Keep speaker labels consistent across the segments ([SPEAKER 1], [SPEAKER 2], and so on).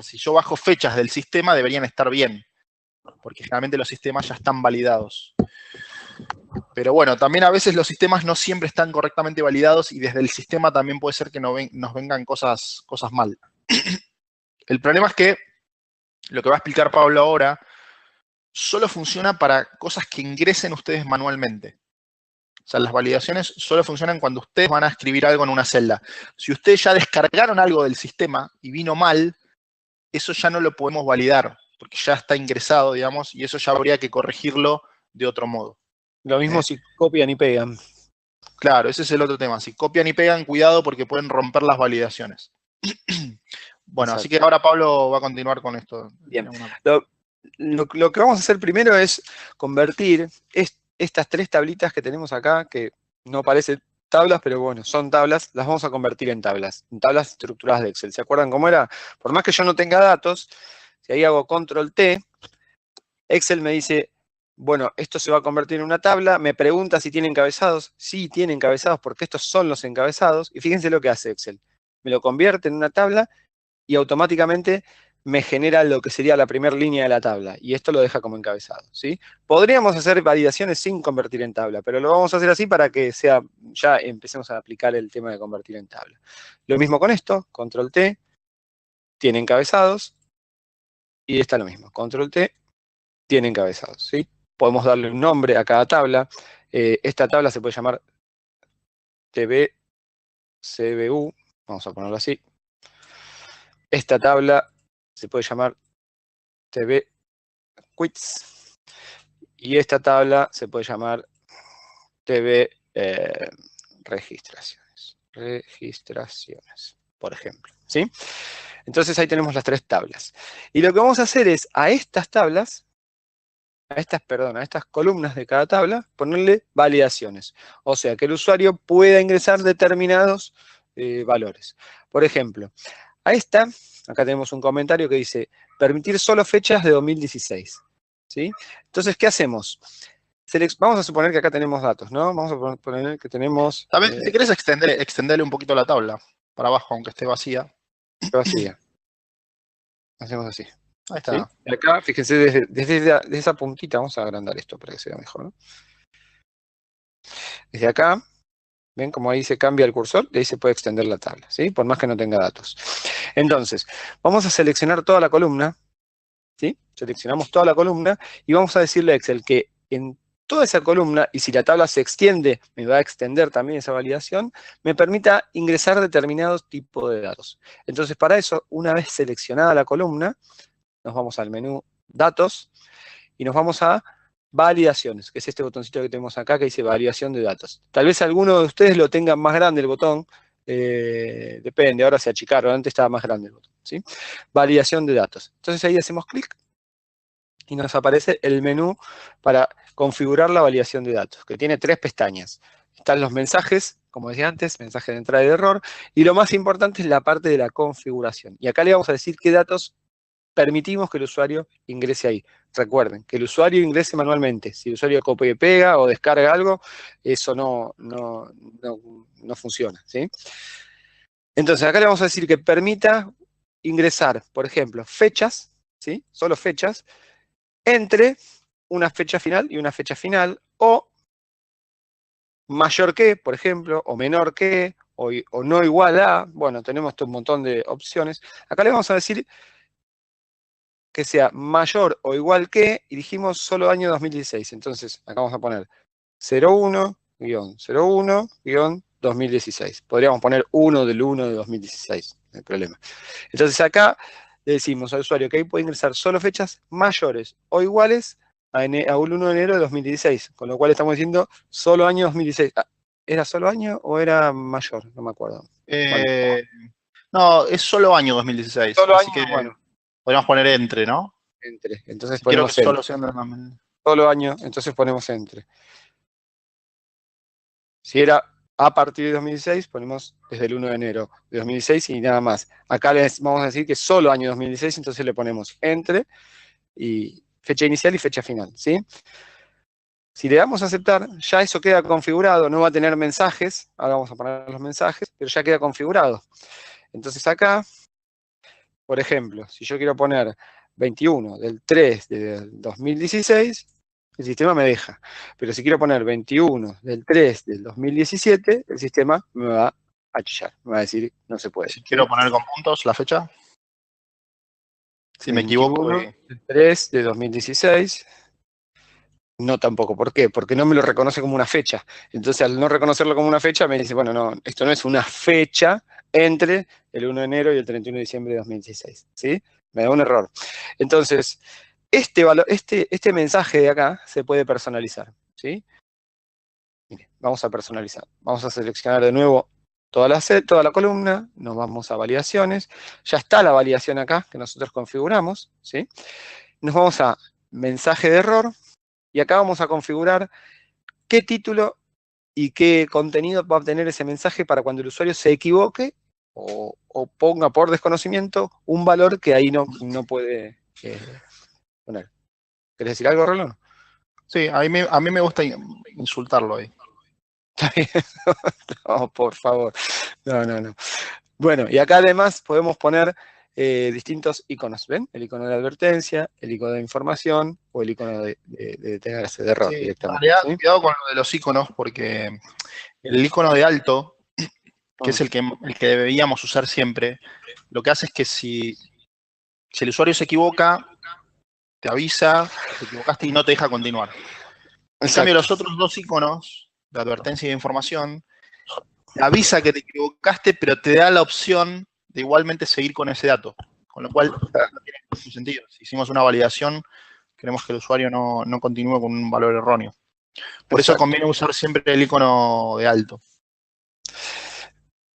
[SPEAKER 1] Si yo bajo fechas del sistema, deberían estar bien, porque generalmente los sistemas ya están validados. Pero bueno, también a veces los sistemas no siempre están correctamente validados y desde el sistema también puede ser que nos vengan cosas mal. El problema es que lo que va a explicar Pablo ahora solo funciona para cosas que ingresen ustedes manualmente. O sea, las validaciones solo funcionan cuando ustedes van a escribir algo en una celda. Si ustedes ya descargaron algo del sistema y vino mal, eso ya no lo podemos validar, porque ya está ingresado, digamos, y eso ya habría que corregirlo de otro modo.
[SPEAKER 2] Lo mismo si copian y pegan.
[SPEAKER 1] Claro, ese es el otro tema. Si copian y pegan, cuidado porque pueden romper las validaciones. Bueno,
[SPEAKER 2] Exacto.
[SPEAKER 1] así que ahora Pablo va a continuar con esto.
[SPEAKER 2] Bien. Lo que vamos a hacer primero es convertir estas 3 tablitas que tenemos acá, que no parecen tablas, pero bueno, son tablas, las vamos a convertir en tablas estructuradas de Excel. ¿Se acuerdan cómo era? Por más que yo no tenga datos, si ahí hago Control T, Excel me dice, bueno, esto se va a convertir en una tabla, me pregunta si tiene encabezados. Sí, tiene encabezados porque estos son los encabezados. Y fíjense lo que hace Excel. Me lo convierte en una tabla y automáticamente me genera lo que sería la primera línea de la tabla. Y esto lo deja como encabezado, ¿sí? Podríamos hacer validaciones sin convertir en tabla, pero lo vamos a hacer así para que ya empecemos a aplicar el tema de convertir en tabla. Lo mismo con esto, Control T, tiene encabezados. Y está lo mismo, Control T, tiene encabezados, ¿sí? Podemos darle un nombre a cada tabla. Esta tabla se puede llamar TBCBU, vamos a ponerlo así. Esta tabla se puede llamar TBQuits. Y esta tabla se puede llamar TB registraciones. Registraciones, por ejemplo, ¿sí? Entonces ahí tenemos las 3 tablas. Y lo que vamos a hacer es a estas tablas, a estas columnas de cada tabla, ponerle validaciones. O sea, que el usuario pueda ingresar determinados valores. Por ejemplo, a esta, acá tenemos un comentario que dice, permitir solo fechas de 2016. ¿Sí? Entonces, ¿qué hacemos? Vamos a suponer que acá tenemos datos, ¿no? Vamos a poner que tenemos...
[SPEAKER 1] También, si querés extenderle un poquito la tabla para abajo, aunque esté vacía.
[SPEAKER 2] Vacía. Hacemos así.
[SPEAKER 1] Ahí está.
[SPEAKER 2] ¿Sí? Y acá, fíjense, desde esa puntita, vamos a agrandar esto para que se vea mejor, ¿no? Desde acá, ven cómo ahí se cambia el cursor, y ahí se puede extender la tabla, ¿sí? Por más que no tenga datos. Entonces, vamos a seleccionar toda la columna, ¿sí? Seleccionamos toda la columna y vamos a decirle a Excel que en toda esa columna, y si la tabla se extiende, me va a extender también esa validación, me permita ingresar determinados tipos de datos. Entonces, para eso, una vez seleccionada la columna, nos vamos al menú Datos y nos vamos a Validaciones, que es este botoncito que tenemos acá que dice Validación de datos. Tal vez alguno de ustedes lo tengan más grande el botón, depende, ahora se achicaron, antes estaba más grande el botón, ¿sí? Validación de datos. Entonces ahí hacemos clic y nos aparece el menú para configurar la validación de datos, que tiene 3 pestañas. Están los mensajes, como decía antes, mensaje de entrada y de error, y lo más importante es la parte de la configuración. Y acá le vamos a decir qué datos permitimos que el usuario ingrese ahí. Recuerden, que el usuario ingrese manualmente. Si el usuario copia y pega o descarga algo, eso no funciona, ¿sí? Entonces, acá le vamos a decir que permita ingresar, por ejemplo, fechas, ¿sí? Solo fechas, entre una fecha final y una fecha final, o mayor que, por ejemplo, o menor que, o no igual a, bueno, tenemos un montón de opciones. Acá le vamos a decir que sea mayor o igual que, y dijimos solo año 2016. Entonces, acá vamos a poner 01-01-2016. Podríamos poner 1 del 1 de 2016, no hay problema. Entonces, acá le decimos al usuario que ahí puede ingresar solo fechas mayores o iguales a 1 de enero de 2016, con lo cual estamos diciendo solo año 2016. ¿Era solo año o era mayor? No me acuerdo.
[SPEAKER 1] No, es solo año 2016.
[SPEAKER 2] Solo
[SPEAKER 1] así
[SPEAKER 2] año,
[SPEAKER 1] que
[SPEAKER 2] bueno.
[SPEAKER 1] Podemos poner entre, ¿no?
[SPEAKER 2] Entre. Entonces
[SPEAKER 1] Si quiero
[SPEAKER 2] ponemos
[SPEAKER 1] que
[SPEAKER 2] entre. Solo año, entonces ponemos entre. Si era a partir de 2016, ponemos desde el 1 de enero de 2016 y nada más. Acá les vamos a decir que solo año 2016, entonces le ponemos entre y fecha inicial y fecha final, ¿sí? Si le damos a aceptar, ya eso queda configurado, no va a tener mensajes, ahora vamos a poner los mensajes, pero ya queda configurado. Entonces acá por ejemplo, si yo quiero poner 21 del 3 del 2016, el sistema me deja. Pero si quiero poner 21 del 3 del 2017, el sistema me va a chillar. Me va a decir, no se puede.
[SPEAKER 1] Si
[SPEAKER 2] ¿sí?
[SPEAKER 1] quiero poner con puntos la fecha, si me equivoco.
[SPEAKER 2] 21 del 3 de 2016. No tampoco. ¿Por qué? Porque no me lo reconoce como una fecha. Entonces, al no reconocerlo como una fecha, me dice, bueno, no, esto no es una fecha entre el 1 de enero y el 31 de diciembre de 2016. ¿Sí? Me da un error. Entonces, este mensaje de acá se puede personalizar. ¿Sí? Mire, vamos a personalizar. Vamos a seleccionar de nuevo toda la columna. Nos vamos a validaciones. Ya está la validación acá que nosotros configuramos. ¿Sí? Nos vamos a mensaje de error. Y acá vamos a configurar qué título y qué contenido va a obtener ese mensaje para cuando el usuario se equivoque o ponga por desconocimiento un valor que ahí no puede poner. ¿Querés decir algo, Rolón?
[SPEAKER 1] Sí, a mí me gusta insultarlo ahí.
[SPEAKER 2] Está bien. No, por favor. No. Bueno, y acá además podemos poner distintos iconos, ¿ven? El icono de advertencia, el icono de información o el icono de detenerse de error
[SPEAKER 1] Sí, en
[SPEAKER 2] directamente.
[SPEAKER 1] realidad,
[SPEAKER 2] ¿Sí?
[SPEAKER 1] cuidado con lo de los iconos, porque el icono de alto, que es el que deberíamos usar siempre, lo que hace es que si el usuario se equivoca, te avisa que te equivocaste y no te deja continuar. En cambio,
[SPEAKER 2] Exacto.
[SPEAKER 1] los otros dos iconos, de advertencia y de información, te avisa que te equivocaste, pero te da la opción de igualmente seguir con ese dato. Con lo cual, no tiene mucho sentido. Si hicimos una validación, queremos que el usuario no continúe con un valor erróneo. Por eso
[SPEAKER 2] Exacto.
[SPEAKER 1] conviene usar siempre el icono de alto.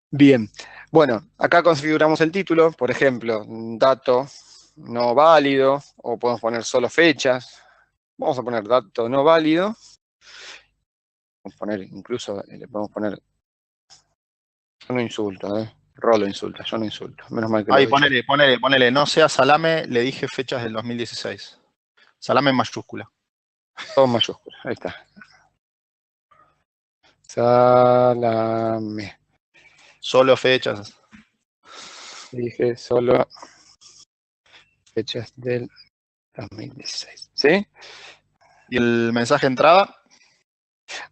[SPEAKER 2] Bien, bueno, acá configuramos el título, por ejemplo, dato no válido, o podemos poner solo fechas. Vamos a poner dato no válido. Vamos a poner, incluso le podemos poner, yo no insulto, Rolo insulta, yo no insulto. Menos mal que lo
[SPEAKER 1] Ahí,
[SPEAKER 2] he hecho.
[SPEAKER 1] ponele, no sea salame, le dije fechas del 2016. Salame en mayúscula.
[SPEAKER 2] Todo en mayúsculas, ahí está. Salame.
[SPEAKER 1] Solo fechas.
[SPEAKER 2] Dije solo fechas del 2016. ¿Sí?
[SPEAKER 1] Y el mensaje de entrada,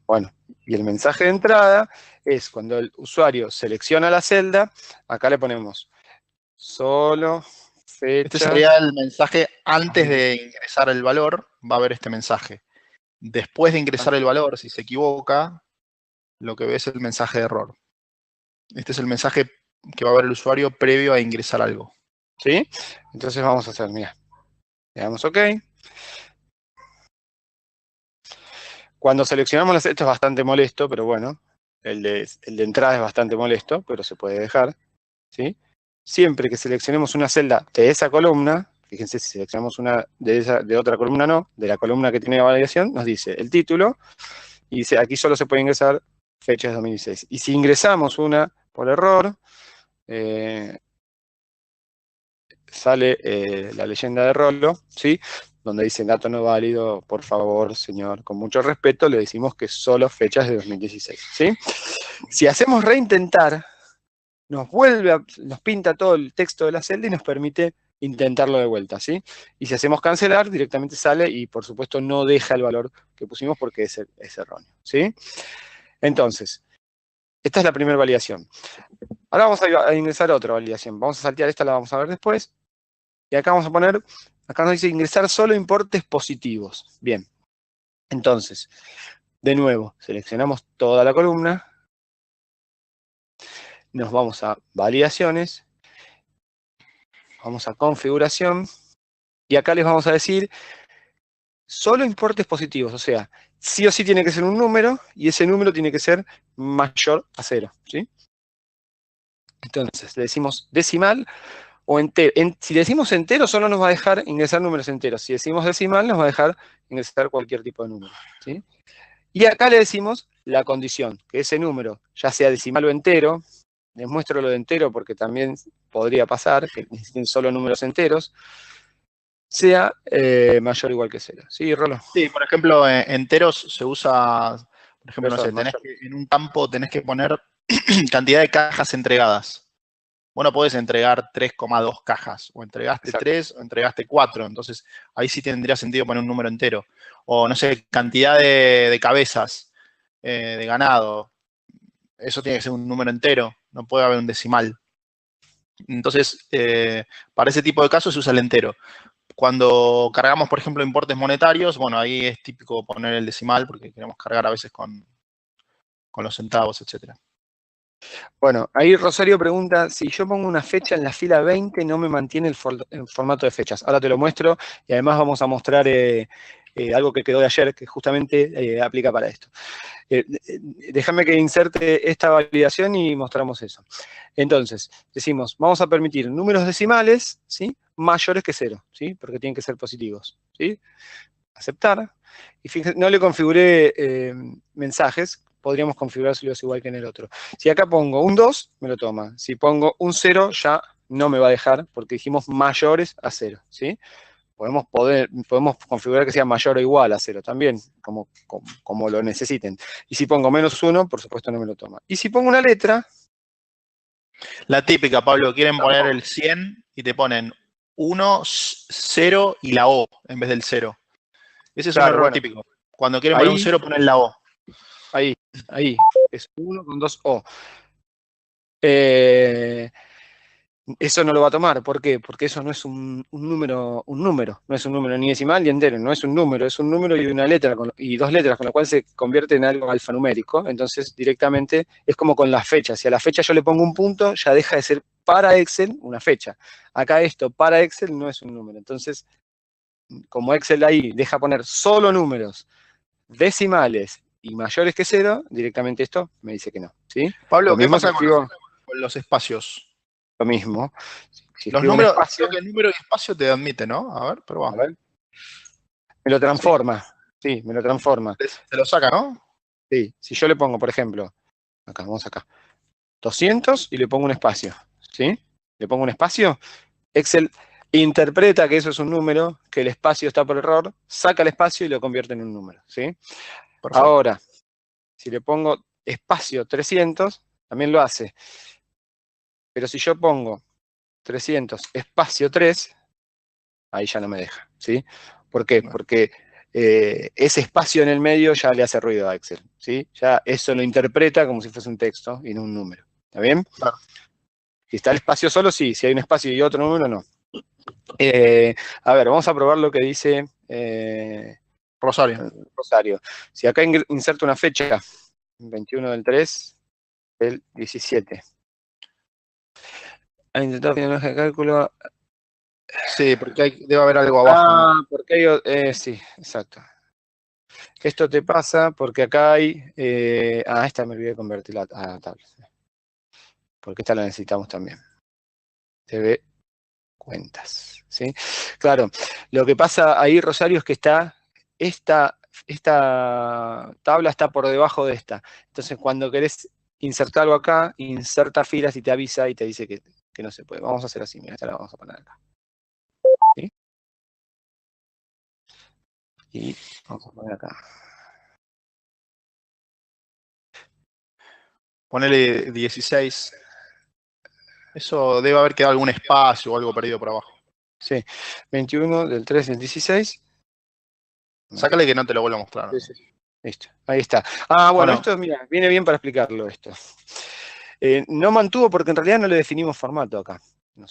[SPEAKER 2] Bueno, y el mensaje de entrada es cuando el usuario selecciona la celda, acá le ponemos solo
[SPEAKER 1] este sería
[SPEAKER 2] fechas.
[SPEAKER 1] el mensaje antes de ingresar el valor, va a haber este mensaje. Después de ingresar el valor, si se equivoca, lo que ve es el mensaje de error. Este es el mensaje que va a ver el usuario previo a ingresar algo.
[SPEAKER 2] ¿Sí? Entonces vamos a hacer, mira, le damos OK. Cuando seleccionamos la celda, esto es bastante molesto, pero bueno, el de entrada es bastante molesto, pero se puede dejar. ¿Sí? Siempre que seleccionemos una celda de esa columna, fíjense, si seleccionamos una de otra columna no, de la columna que tiene la validación, nos dice el título, y dice aquí solo se puede ingresar fechas de 2016. Y si ingresamos una por error, sale la leyenda de Rollo, ¿sí? Donde dice dato no válido, por favor, señor, con mucho respeto, le decimos que solo fechas de 2016, ¿sí? Si hacemos reintentar, nos pinta todo el texto de la celda y nos permite intentarlo de vuelta, ¿sí? Y si hacemos cancelar, directamente sale y por supuesto no deja el valor que pusimos porque es erróneo, ¿sí? Entonces, esta es la primera validación. Ahora vamos a ingresar a otra validación. Vamos a saltear esta, la vamos a ver después. Y acá vamos a poner, acá nos dice ingresar solo importes positivos. Bien. Entonces, de nuevo, seleccionamos toda la columna. Nos vamos a validaciones. Vamos a configuración. Y acá les vamos a decir solo importes positivos. O sea, sí o sí tiene que ser un número y ese número tiene que ser mayor a 0. ¿Sí? Entonces, le decimos decimal o entero. Si decimos entero, solo nos va a dejar ingresar números enteros. Si decimos decimal, nos va a dejar ingresar cualquier tipo de número. ¿Sí? Y acá le decimos la condición, que ese número, ya sea decimal o entero, les muestro lo de entero porque también podría pasar, que necesiten solo números enteros, sea mayor o igual que 0. ¿Sí, Rolo?
[SPEAKER 1] Sí, por ejemplo, enteros se usa, por ejemplo, no sé,
[SPEAKER 2] Mayor.
[SPEAKER 1] en un campo tenés que poner cantidad de cajas entregadas. vos no podés entregar 3,2 cajas, o entregaste
[SPEAKER 2] Exacto.
[SPEAKER 1] 3 o entregaste 4, entonces ahí sí tendría sentido poner un número entero. O no sé, cantidad de cabezas de ganado, eso tiene que ser un número entero, no puede haber un decimal. Entonces, para ese tipo de casos se usa el entero. Cuando cargamos, por ejemplo, importes monetarios, bueno, ahí es típico poner el decimal porque queremos cargar a veces con los centavos, etcétera.
[SPEAKER 2] Bueno, ahí Rosario pregunta, si yo pongo una fecha en la fila 20, no me mantiene el formato de fechas. Ahora te lo muestro y además vamos a mostrar algo que quedó de ayer que justamente aplica para esto. Déjame que inserte esta validación y mostramos eso. Entonces, decimos, vamos a permitir números decimales, ¿sí?, mayores que 0, ¿sí?, porque tienen que ser positivos, ¿sí? Aceptar. Y fíjense, no le configuré mensajes, podríamos configurárselos igual que en el otro. Si acá pongo un 2, me lo toma. Si pongo un 0, ya no me va a dejar, porque dijimos mayores a 0, ¿sí? Podemos configurar que sea mayor o igual a 0 también, como lo necesiten. Y si pongo -1, por supuesto no me lo toma. Y si pongo una letra...
[SPEAKER 1] La típica, Pablo, quieren poner el 100 y te ponen 1, 0 y la O en vez del 0. Ese es un
[SPEAKER 2] Claro,
[SPEAKER 1] error
[SPEAKER 2] bueno,
[SPEAKER 1] típico. Cuando quieren poner un
[SPEAKER 2] ahí,
[SPEAKER 1] 0, ponen la O.
[SPEAKER 2] ahí, es 1 con 2 O. Eso no lo va a tomar. ¿Por qué? Porque eso no es un número, no es un número ni decimal ni entero, no es un número y una letra, y dos letras, con lo cual se convierte en algo alfanumérico. Entonces, directamente, es como con las fechas. Si a la fecha yo le pongo un punto, ya deja de ser para Excel una fecha. Acá esto para Excel no es un número. Entonces, como Excel ahí deja poner solo números decimales y mayores que 0, directamente esto me dice que no, ¿sí?
[SPEAKER 1] Pablo,
[SPEAKER 2] Lo
[SPEAKER 1] ¿qué
[SPEAKER 2] mismo si
[SPEAKER 1] pasa
[SPEAKER 2] escribo
[SPEAKER 1] con los espacios?
[SPEAKER 2] lo mismo. Si
[SPEAKER 1] Los
[SPEAKER 2] escribo un
[SPEAKER 1] números,
[SPEAKER 2] espacio,
[SPEAKER 1] creo que el número y espacio te admite, ¿no? A ver,
[SPEAKER 2] a
[SPEAKER 1] probá.
[SPEAKER 2] ver, me lo
[SPEAKER 1] Sí,
[SPEAKER 2] transforma. Sí, me lo transforma.
[SPEAKER 1] te lo saca, ¿no?
[SPEAKER 2] Sí, si yo le pongo, por ejemplo, acá, vamos acá, 200 y le pongo un espacio, ¿sí? Le pongo un espacio, Excel interpreta que eso es un número, que el espacio está por error, saca el espacio y lo convierte en un número, ¿sí?
[SPEAKER 1] Perfecto.
[SPEAKER 2] Ahora, si le pongo espacio 300, también lo hace. Pero si yo pongo 300 espacio 3, ahí ya no me deja, ¿sí? ¿Por qué?
[SPEAKER 1] Bueno,
[SPEAKER 2] Porque ese espacio en el medio ya le hace ruido a Excel, ¿sí? Ya eso lo interpreta como si fuese un texto y no un número, ¿está bien?
[SPEAKER 1] claro.
[SPEAKER 2] Si está el espacio solo, sí. Si hay un espacio y otro número, no. A ver, vamos a probar lo que dice
[SPEAKER 1] Rosario.
[SPEAKER 2] Rosario. Si acá inserto una fecha, 21 del 3 del 17. Ha intentado tener de cálculo.
[SPEAKER 1] Sí, porque debe haber algo abajo.
[SPEAKER 2] Porque hay... sí, exacto. Esto te pasa porque acá hay... esta me olvidé de convertirla a tabla. Porque esta la necesitamos también. TV cuentas, ¿sí? Claro, lo que pasa ahí, Rosario, es que esta tabla está por debajo de esta. Entonces, cuando querés insertarlo acá, inserta filas y te avisa y te dice que no se puede. Vamos a hacer así, mira, esta la vamos a poner acá. ¿Sí? Y vamos a poner acá.
[SPEAKER 1] Ponele 16. Eso debe haber quedado algún espacio o algo perdido por abajo.
[SPEAKER 2] Sí, 21 del 3 del 16.
[SPEAKER 1] Sácale que no te lo vuelvo a mostrar.
[SPEAKER 2] Sí, sí. Listo, ahí está. Bueno, esto, mira, viene bien para explicarlo esto. No mantuvo porque en realidad no le definimos formato acá.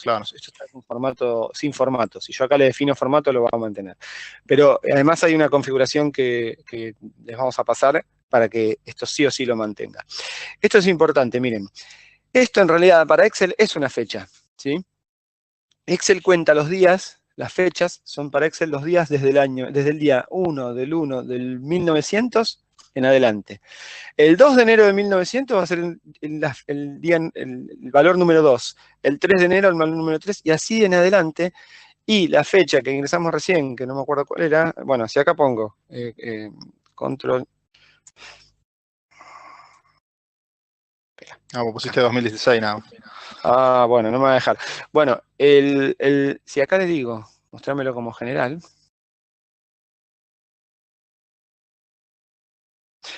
[SPEAKER 1] Claro.
[SPEAKER 2] Esto está en formato, sin formato. Si yo acá le defino formato, lo va a mantener. Pero además hay una configuración que les vamos a pasar para que esto sí o sí lo mantenga. Esto es importante, miren. Esto en realidad para Excel es una fecha, ¿sí? Excel cuenta los días, las fechas son para Excel los días desde el día 1 del 1900 en adelante. El 2 de enero de 1900 va a ser el valor número 2. El 3 de enero el valor número 3 y así en adelante. Y la fecha que ingresamos recién, que no me acuerdo cuál era, bueno, si acá pongo control.
[SPEAKER 1] Vos pusiste 2016, nada.
[SPEAKER 2] Bueno, no me va a dejar. Bueno, si acá le digo, mostrármelo como general.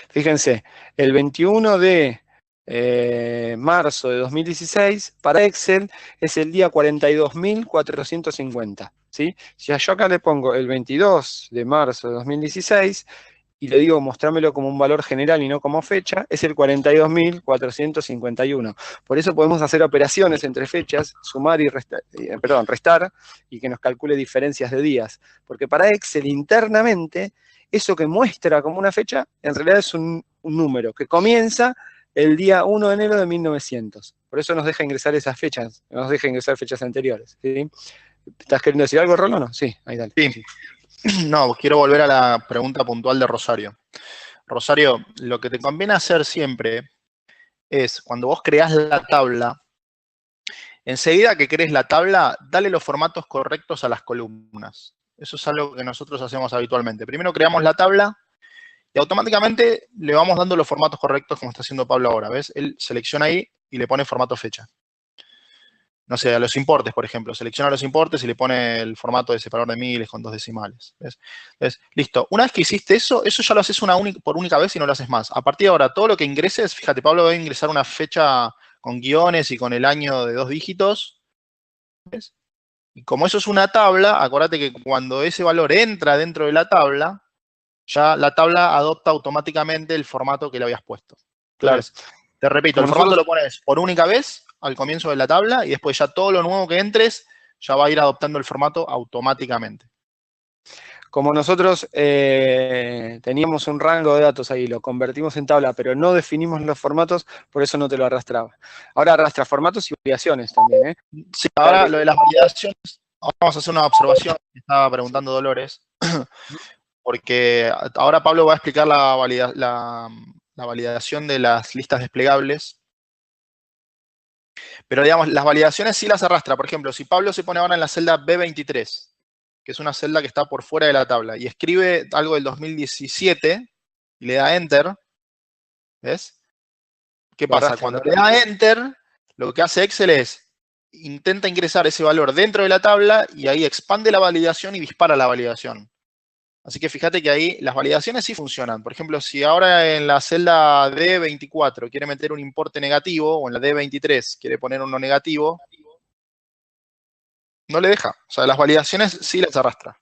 [SPEAKER 2] Fíjense, el 21 de marzo de 2016, para Excel es el día 42.450, ¿sí? Si yo acá le pongo el 22 de marzo de 2016 y le digo mostrámelo como un valor general y no como fecha, es el 42.451. Por eso podemos hacer operaciones entre fechas, sumar y restar, restar, y que nos calcule diferencias de días. Porque para Excel internamente, eso que muestra como una fecha, en realidad es un número que comienza el día 1 de enero de 1900. Por eso nos deja ingresar esas fechas, nos deja ingresar fechas anteriores, ¿sí? ¿Estás queriendo decir algo, Rolo, o no? Sí, ahí dale.
[SPEAKER 1] Sí. No, quiero volver a la pregunta puntual de Rosario. Rosario, lo que te conviene hacer siempre es, cuando vos creás la tabla, enseguida que crees la tabla, dale los formatos correctos a las columnas. Eso es algo que nosotros hacemos habitualmente. Primero creamos la tabla y automáticamente le vamos dando los formatos correctos como está haciendo Pablo ahora. ¿Ves? Él selecciona ahí y le pone formato fecha. No sé, a los importes, por ejemplo. Selecciona los importes y le pone el formato de separador de miles con 2 decimales. ¿Ves? ¿Ves? Listo. Una vez que hiciste eso ya lo haces por única vez y no lo haces más. A partir de ahora, todo lo que ingreses, fíjate, Pablo va a ingresar una fecha con guiones y con el año de 2 dígitos. ¿Ves? Y como eso es una tabla, acuérdate que cuando ese valor entra dentro de la tabla, ya la tabla adopta automáticamente el formato que le habías puesto. Entonces,
[SPEAKER 2] Claro.
[SPEAKER 1] te repito,
[SPEAKER 2] Como
[SPEAKER 1] el formato
[SPEAKER 2] nosotros,
[SPEAKER 1] lo pones por única vez al comienzo de la tabla y después ya todo lo nuevo que entres ya va a ir adoptando el formato automáticamente.
[SPEAKER 2] como nosotros teníamos un rango de datos ahí, lo convertimos en tabla, pero no definimos los formatos, por eso no te lo arrastraba. Ahora arrastra formatos y variaciones también, ¿eh?
[SPEAKER 1] Sí, ahora lo de las validaciones, ahora vamos a hacer una observación que estaba preguntando Dolores, porque ahora Pablo va a explicar la validación de las listas desplegables. Pero digamos, las validaciones sí las arrastra. Por ejemplo, si Pablo se pone ahora en la celda B23, que es una celda que está por fuera de la tabla, y escribe algo del 2017 y le da Enter, ¿ves? ¿Qué
[SPEAKER 2] Lo
[SPEAKER 1] pasa?
[SPEAKER 2] arrastra,
[SPEAKER 1] Cuando le da Enter, lo que hace Excel es intenta ingresar ese valor dentro de la tabla y ahí expande la validación y dispara la validación. Así que fíjate que ahí las validaciones sí funcionan. Por ejemplo, si ahora en la celda D24 quiere meter un importe negativo, o en la D23 quiere poner uno negativo, no le deja. O sea, las validaciones sí las arrastra.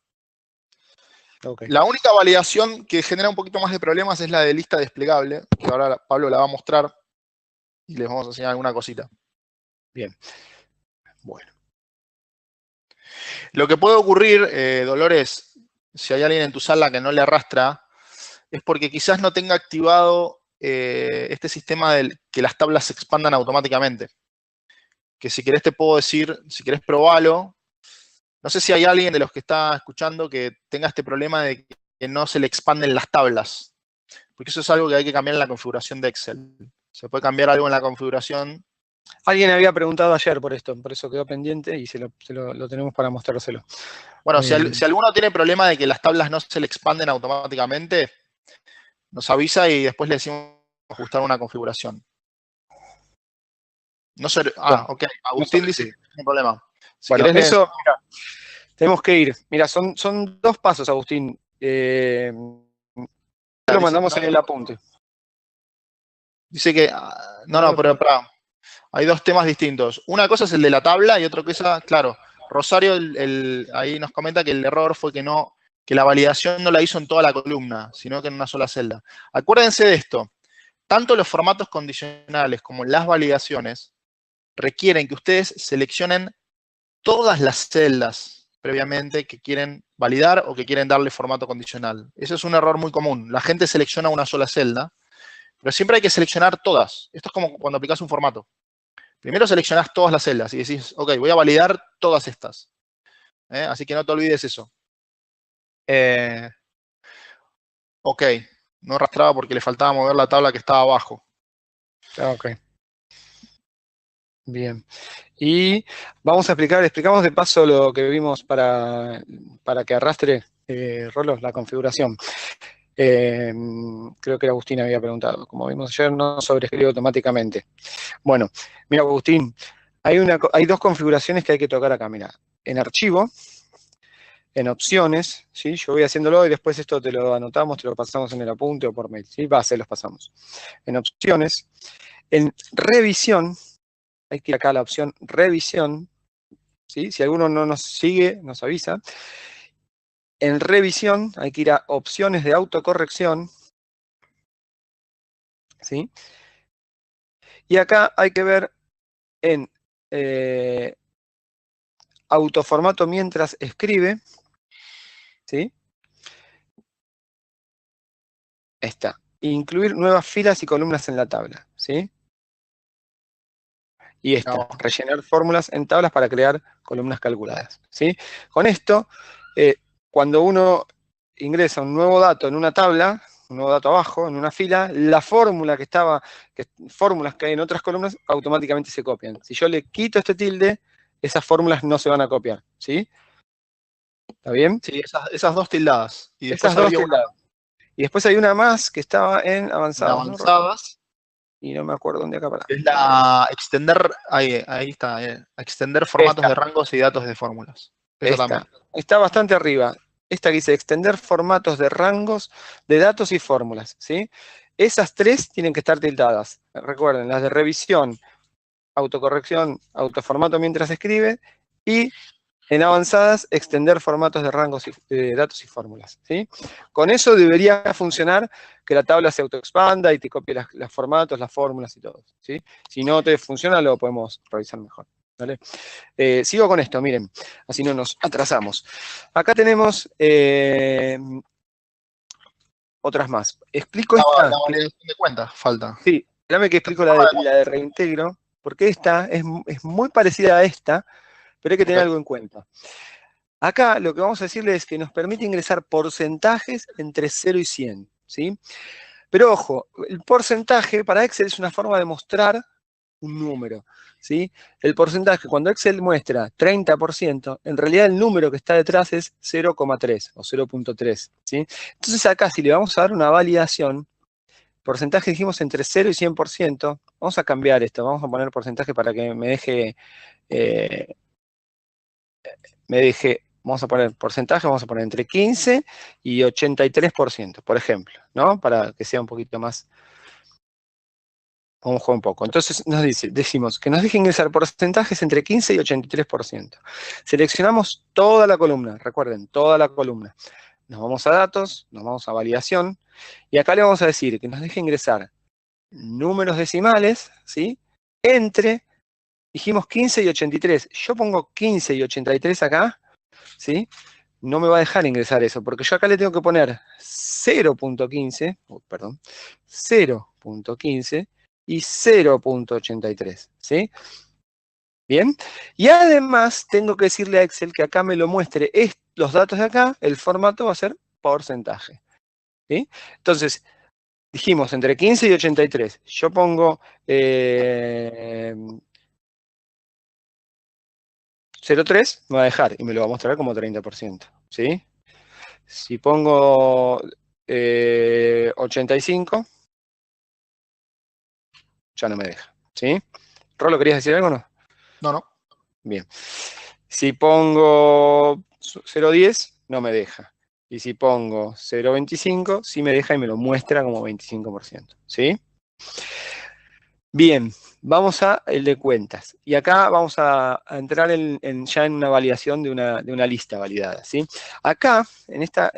[SPEAKER 2] Okay.
[SPEAKER 1] La única validación que genera un poquito más de problemas es la de lista desplegable, que ahora Pablo la va a mostrar y les vamos a enseñar alguna cosita.
[SPEAKER 2] Bien. Bueno.
[SPEAKER 1] Lo que puede ocurrir, Dolores, si hay alguien en tu sala que no le arrastra, es porque quizás no tenga activado este sistema de que las tablas se expandan automáticamente. Que si querés te puedo decir, si querés probalo. No sé si hay alguien de los que está escuchando que tenga este problema de que no se le expanden las tablas. Porque eso es algo que hay que cambiar en la configuración de Excel. Se puede cambiar algo en la configuración.
[SPEAKER 2] Alguien había preguntado ayer por esto, por eso quedó pendiente y lo tenemos para mostrárselo.
[SPEAKER 1] Bueno, si alguno tiene problema de que las tablas no se le expanden automáticamente, nos avisa y después le decimos ajustar una configuración. No sé, ok. Agustín dice que no hay problema. Si
[SPEAKER 2] bueno,
[SPEAKER 1] querés,
[SPEAKER 2] eso, mira, tenemos que ir. Mira, son 2 pasos, Agustín. Lo mandamos en el apunte.
[SPEAKER 1] dice que. No, pero hay 2 temas distintos. Una cosa es el de la tabla y otra cosa, claro. Rosario ahí nos comenta que el error fue que la validación no la hizo en toda la columna, sino que en una sola celda. Acuérdense de esto. Tanto los formatos condicionales como las validaciones requieren que ustedes seleccionen todas las celdas previamente que quieren validar o que quieren darle formato condicional. Eso es un error muy común. La gente selecciona una sola celda, pero siempre hay que seleccionar todas. Esto es como cuando aplicas un formato. Primero seleccionás todas las celdas y decís, ok, voy a validar todas estas. Así que no te olvides eso. Ok, no arrastraba porque le faltaba mover la tabla que estaba abajo.
[SPEAKER 2] Ok. Bien. Y vamos a explicamos de paso lo que vimos para que arrastre, Rolo, la configuración. Creo que Agustín había preguntado. Como vimos ayer, no sobrescribe automáticamente. Bueno, mira, Agustín, hay 2 configuraciones que hay que tocar acá. Mira, en archivo, en opciones, ¿sí? Yo voy haciéndolo y después esto te lo anotamos, te lo pasamos en el apunte o por mail, ¿sí? Se los pasamos. En opciones, En revisión, hay que ir acá a la opción revisión, ¿sí? Si alguno no nos sigue, nos avisa. En revisión hay que ir a opciones de autocorrección, ¿sí? Y acá hay que ver en autoformato mientras escribe, ¿sí? Está. Incluir nuevas filas y columnas en la tabla, ¿sí? Y esta,
[SPEAKER 1] No.
[SPEAKER 2] rellenar fórmulas en tablas para crear columnas calculadas, ¿sí? Con esto, cuando uno ingresa un nuevo dato en una tabla, un nuevo dato abajo, en una fila, la fórmula fórmulas que hay en otras columnas automáticamente se copian. Si yo le quito este tilde, esas fórmulas no se van a copiar, ¿sí? ¿Está bien?
[SPEAKER 1] Sí, esas dos tildadas. Y
[SPEAKER 2] Esas
[SPEAKER 1] después
[SPEAKER 2] dos
[SPEAKER 1] habría una
[SPEAKER 2] tildadas. Y después hay una más que estaba en
[SPEAKER 1] en
[SPEAKER 2] avanzados, ¿no?
[SPEAKER 1] avanzadas,
[SPEAKER 2] Y no me acuerdo dónde acá para.
[SPEAKER 1] que es la extender, ahí está, extender formatos
[SPEAKER 2] Esta,
[SPEAKER 1] de rangos y datos de fórmulas. Esa también.
[SPEAKER 2] esta. Está bastante arriba. Esta que dice extender formatos de rangos de datos y fórmulas, ¿sí? Esas tres tienen que estar tildadas. Recuerden, las de revisión, autocorrección, autoformato mientras escribe, y en avanzadas, extender formatos de rangos de datos y fórmulas, ¿sí? Con eso debería funcionar que la tabla se autoexpanda y te copie los formatos, las fórmulas y todo, ¿sí? Si no te funciona, lo podemos revisar mejor, ¿vale? Sigo con esto, miren, así no nos atrasamos. Acá tenemos otras más. Explico
[SPEAKER 1] La
[SPEAKER 2] esta,
[SPEAKER 1] validación de cuentas, falta.
[SPEAKER 2] sí, espérame que explico la de reintegro, porque esta es muy parecida a esta, pero hay que tener
[SPEAKER 1] Ok.
[SPEAKER 2] algo en cuenta. Acá lo que vamos a decirle es que nos permite ingresar porcentajes entre 0 y 100, ¿sí? Pero ojo, el porcentaje para Excel es una forma de mostrar un número, ¿sí? El porcentaje, cuando Excel muestra 30%, en realidad el número que está detrás es 0,3 o 0,3, ¿sí? Entonces acá, si le vamos a dar una validación, porcentaje dijimos entre 0 y 100%, vamos a cambiar esto, vamos a poner porcentaje para que eh, vamos a poner porcentaje, vamos a poner entre 15 y 83%, por ejemplo, ¿no? Para que sea un poquito más, vamos a jugar un poco. Entonces decimos que nos deje ingresar porcentajes entre 15 y 83%. Seleccionamos toda la columna, recuerden, toda la columna. Nos vamos a datos, nos vamos a validación, y acá le vamos a decir que nos deje ingresar números decimales, ¿sí? Entre, dijimos 15 y 83. Yo pongo 15 y 83 acá, ¿sí? No me va a dejar ingresar eso, porque yo acá le tengo que poner 0.15, perdón, 0.15 y 0.83, ¿sí? Bien, y además tengo que decirle a Excel que acá me lo muestre los datos de acá, el formato va a ser porcentaje, ¿sí? Entonces, dijimos entre 15 y 83, yo pongo 0.3, me va a dejar y me lo va a mostrar como 30%, ¿sí? Si pongo 85, ya no me deja, ¿sí? Rolo, ¿querías decir algo o no?
[SPEAKER 1] No, no.
[SPEAKER 2] Bien. Si pongo 0.10, no me deja. Y si pongo 0.25, sí me deja y me lo muestra como 25%, ¿sí? Bien, vamos a el de cuentas. Y acá vamos a entrar ya en una validación de una lista validada, ¿sí? Acá, en esta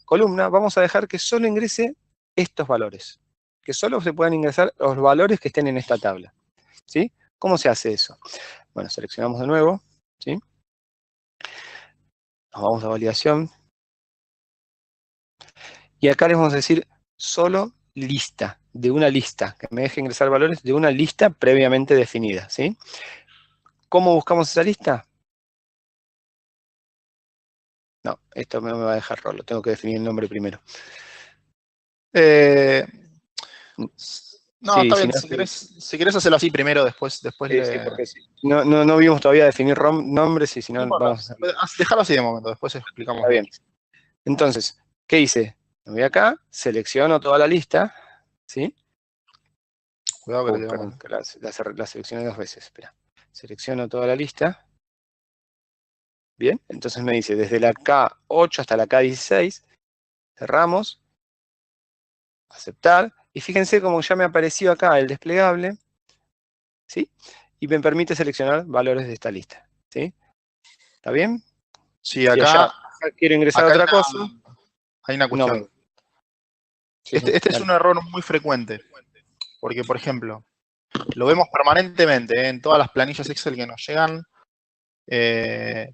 [SPEAKER 2] columna, vamos a dejar que solo ingrese estos valores. Que solo se puedan ingresar los valores que estén en esta tabla, ¿sí? ¿Cómo se hace eso? Bueno, seleccionamos de nuevo, ¿sí? Nos vamos a validación. Y acá les vamos a decir solo lista, de una lista, que me deje ingresar valores de una lista previamente definida, ¿sí? ¿Cómo buscamos esa lista? No, esto no me va a dejar Rolo, tengo que definir el nombre primero.
[SPEAKER 1] Eh, no,
[SPEAKER 2] Sí,
[SPEAKER 1] está
[SPEAKER 2] si
[SPEAKER 1] bien.
[SPEAKER 2] no,
[SPEAKER 1] Si querés hacerlo así primero, después
[SPEAKER 2] sí,
[SPEAKER 1] le.
[SPEAKER 2] porque sí. No vimos todavía definir nombres y si
[SPEAKER 1] No
[SPEAKER 2] no,
[SPEAKER 1] importa.
[SPEAKER 2] vamos a hacerlo.
[SPEAKER 1] Déjalo así de momento, después explicamos
[SPEAKER 2] Está
[SPEAKER 1] bien.
[SPEAKER 2] bien. Entonces, ¿qué hice? Me voy acá, selecciono toda la lista, ¿sí?
[SPEAKER 1] Cuidado que te quedó
[SPEAKER 2] Perdón,
[SPEAKER 1] mal.
[SPEAKER 2] que la seleccioné dos veces, espera. Selecciono toda la lista. Bien, entonces me dice desde la K8 hasta la K16, cerramos, aceptar, y fíjense como ya me apareció acá el desplegable, ¿sí? Y me permite seleccionar valores de esta lista, ¿sí? ¿Está bien?
[SPEAKER 1] Sí,
[SPEAKER 2] Si allá
[SPEAKER 1] acá
[SPEAKER 2] quiero ingresar
[SPEAKER 1] hay
[SPEAKER 2] otra cosa,
[SPEAKER 1] hay una
[SPEAKER 2] no
[SPEAKER 1] cuestión.
[SPEAKER 2] me... Sí, sí,
[SPEAKER 1] Este es
[SPEAKER 2] dale.
[SPEAKER 1] un error muy frecuente, porque, por ejemplo, lo vemos permanentemente, en todas las planillas Excel que nos llegan.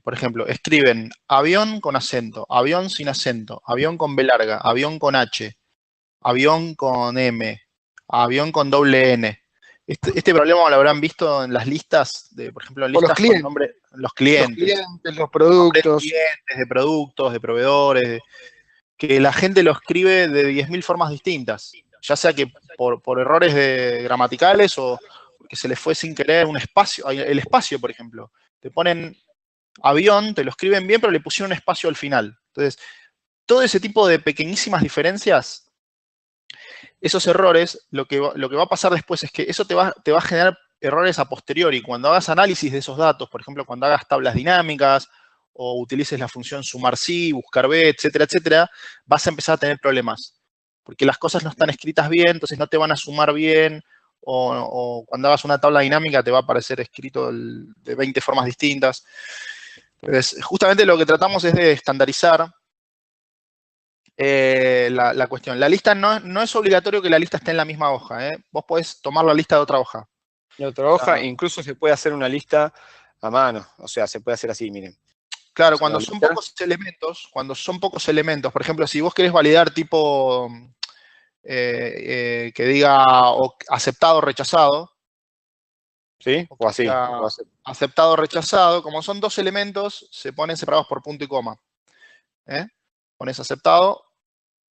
[SPEAKER 1] Por ejemplo, escriben avión con acento, avión sin acento, avión con B larga, avión con H, avión con M, avión con doble N. Este problema lo habrán visto en las listas, por ejemplo, en
[SPEAKER 2] O
[SPEAKER 1] listas con nombre, los
[SPEAKER 2] los
[SPEAKER 1] clientes,
[SPEAKER 2] clientes, los
[SPEAKER 1] nombres de
[SPEAKER 2] productos.
[SPEAKER 1] clientes, de productos, de proveedores, que la gente lo escribe de 10.000 formas distintas, ya sea que por errores gramaticales o porque se les fue sin querer un espacio, el espacio, por ejemplo. Te ponen avión, te lo escriben bien, pero le pusieron un espacio al final. Entonces, todo ese tipo de pequeñísimas diferencias, esos errores, lo que va a pasar después es que eso te va a generar errores a posteriori. Cuando hagas análisis de esos datos, por ejemplo, cuando hagas tablas dinámicas o utilices la función sumar sí, buscar b, etcétera, etcétera, vas a empezar a tener problemas. Porque las cosas no están escritas bien, entonces no te van a sumar bien, o cuando hagas una tabla dinámica te va a aparecer escrito de 20 formas distintas. Entonces, justamente lo que tratamos es de estandarizar la cuestión. La lista no es obligatorio que la lista esté en la misma hoja. Vos podés tomar la lista de otra hoja.
[SPEAKER 2] De otra
[SPEAKER 1] O
[SPEAKER 2] hoja,
[SPEAKER 1] sea,
[SPEAKER 2] incluso se puede hacer una lista a mano, o sea, se puede hacer así, miren.
[SPEAKER 1] claro,
[SPEAKER 2] Una lista.
[SPEAKER 1] cuando son pocos elementos, por ejemplo, si vos querés validar tipo que diga aceptado o rechazado,
[SPEAKER 2] ¿Sí?
[SPEAKER 1] o
[SPEAKER 2] O
[SPEAKER 1] que
[SPEAKER 2] así.
[SPEAKER 1] diga aceptado o rechazado, como son dos elementos, se ponen separados por punto y coma. Pones aceptado,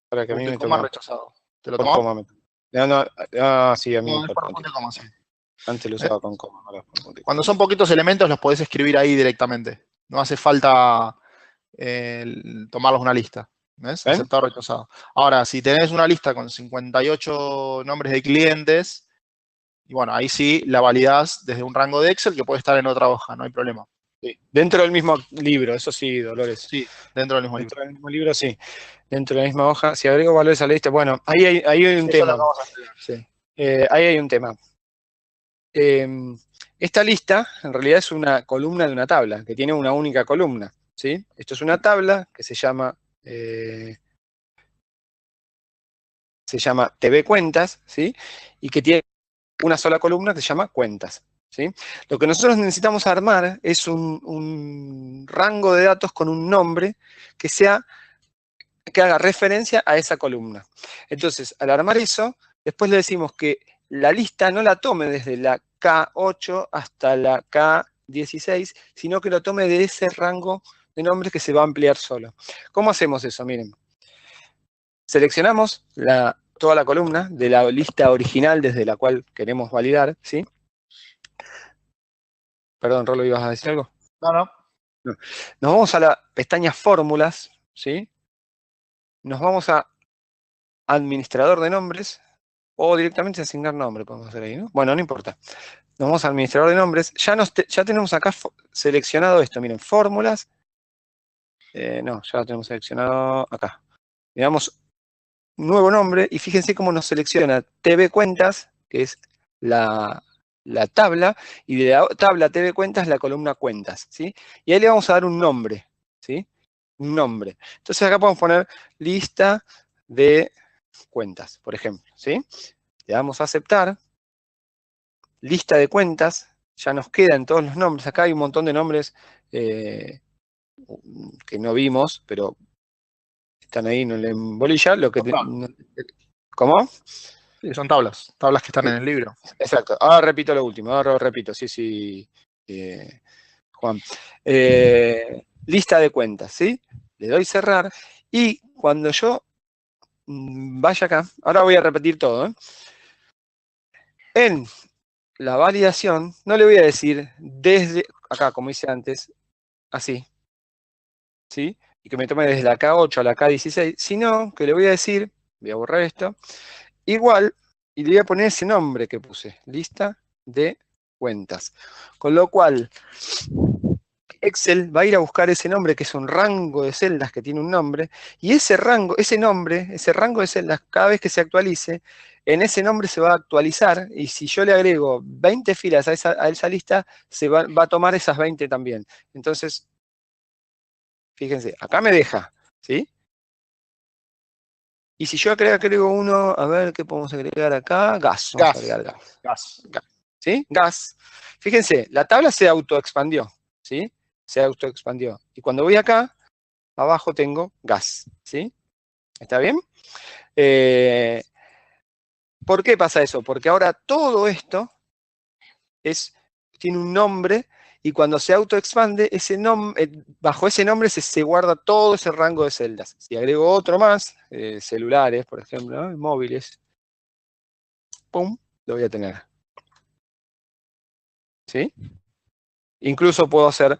[SPEAKER 2] Para que a mí
[SPEAKER 1] punto y
[SPEAKER 2] me
[SPEAKER 1] coma,
[SPEAKER 2] toca
[SPEAKER 1] rechazado. ¿Te lo
[SPEAKER 2] por
[SPEAKER 1] tomó?
[SPEAKER 2] coma. Sí, a mí
[SPEAKER 1] No, es
[SPEAKER 2] por
[SPEAKER 1] por
[SPEAKER 2] punto y
[SPEAKER 1] punto y
[SPEAKER 2] coma.
[SPEAKER 1] coma, sí.
[SPEAKER 2] Antes lo
[SPEAKER 1] ¿Eh?
[SPEAKER 2] usaba con coma, ahora por punto y
[SPEAKER 1] Cuando
[SPEAKER 2] coma.
[SPEAKER 1] son poquitos elementos los podés escribir ahí directamente. No hace falta tomarlos una lista. ¿Ves?
[SPEAKER 2] ¿Ven?
[SPEAKER 1] Aceptado o rechazado. Ahora, si tenés una lista con 58 nombres de clientes, y bueno, ahí sí la validás desde un rango de Excel que puede estar en otra hoja, no hay problema.
[SPEAKER 2] Sí. Dentro del mismo libro, eso sí, Dolores.
[SPEAKER 1] Sí, dentro del mismo libro.
[SPEAKER 2] Dentro del mismo libro, sí. Dentro de la misma hoja. Si agrego valores a la lista, bueno, ahí hay un
[SPEAKER 1] Sí, eso lo
[SPEAKER 2] tema.
[SPEAKER 1] acabamos de explicar, sí.
[SPEAKER 2] Ahí hay un tema. Esta lista en realidad es una columna de una tabla, que tiene una única columna, ¿sí? Esto es una tabla que se llama TV Cuentas, ¿sí? Y que tiene una sola columna que se llama Cuentas, ¿sí? Lo que nosotros necesitamos armar es un rango de datos con un nombre que haga referencia a esa columna. Entonces, al armar eso, después le decimos que la lista no la tome desde la K8 hasta la K16, sino que lo tome de ese rango de nombres que se va a ampliar solo. ¿Cómo hacemos eso? Miren. Seleccionamos toda la columna de la lista original desde la cual queremos validar, ¿sí? Perdón, Rolo, ¿ibas a decir algo?
[SPEAKER 1] No, no.
[SPEAKER 2] No. Nos vamos a la pestaña Fórmulas, ¿sí? Nos vamos a Administrador de Nombres, o directamente asignar nombre, podemos hacer ahí, ¿no? Bueno, no importa. Nos vamos a Administrador de Nombres. Ya tenemos acá seleccionado esto, miren, Fórmulas. No, ya lo tenemos seleccionado acá. Le damos nuevo nombre y fíjense cómo nos selecciona TV Cuentas, que es la tabla, y de la tabla TV Cuentas la columna Cuentas, ¿sí? Y ahí le vamos a dar un nombre, ¿sí? Un nombre. Entonces acá podemos poner lista de cuentas, por ejemplo, ¿sí? Le damos a aceptar, lista de cuentas, ya nos quedan todos los nombres, acá hay un montón de nombres que no vimos, pero están ahí en bolilla, ¿cómo?
[SPEAKER 1] Sí, son tablas que están en el libro.
[SPEAKER 2] Exacto, ahora repito lo último, ahora repito, sí, Juan. Lista de cuentas, ¿sí? Le doy cerrar y cuando yo vaya acá, ahora voy a repetir todo, ¿eh? En la validación, no le voy a decir desde acá, como hice antes, así, ¿sí? Y que me tome desde la K8 a la K16, sino que le voy a decir, voy a borrar esto, igual, y le voy a poner ese nombre que puse, lista de cuentas. Con lo cual, Excel va a ir a buscar ese nombre, que es un rango de celdas que tiene un nombre, y ese rango, ese nombre, ese rango de celdas, cada vez que se actualice, en ese nombre se va a actualizar, y si yo le agrego 20 filas a esa lista, se va a tomar esas 20 también. Entonces, fíjense, acá me deja, ¿sí? Y si yo agrego uno, a ver, ¿qué podemos agregar acá? Gas, vamos a agregar gas.
[SPEAKER 1] Gas.
[SPEAKER 2] ¿Sí? Gas. Fíjense, la tabla se autoexpandió, ¿sí? Se autoexpandió. Y cuando voy acá, abajo tengo gas, ¿sí? ¿Está bien? ¿Por qué pasa eso? Porque ahora todo esto tiene un nombre y cuando se autoexpande, bajo ese nombre se guarda todo ese rango de celdas. Si agrego otro más, celulares, por ejemplo, ¿no? Móviles, ¡pum!, lo voy a tener. ¿Sí? Incluso puedo hacer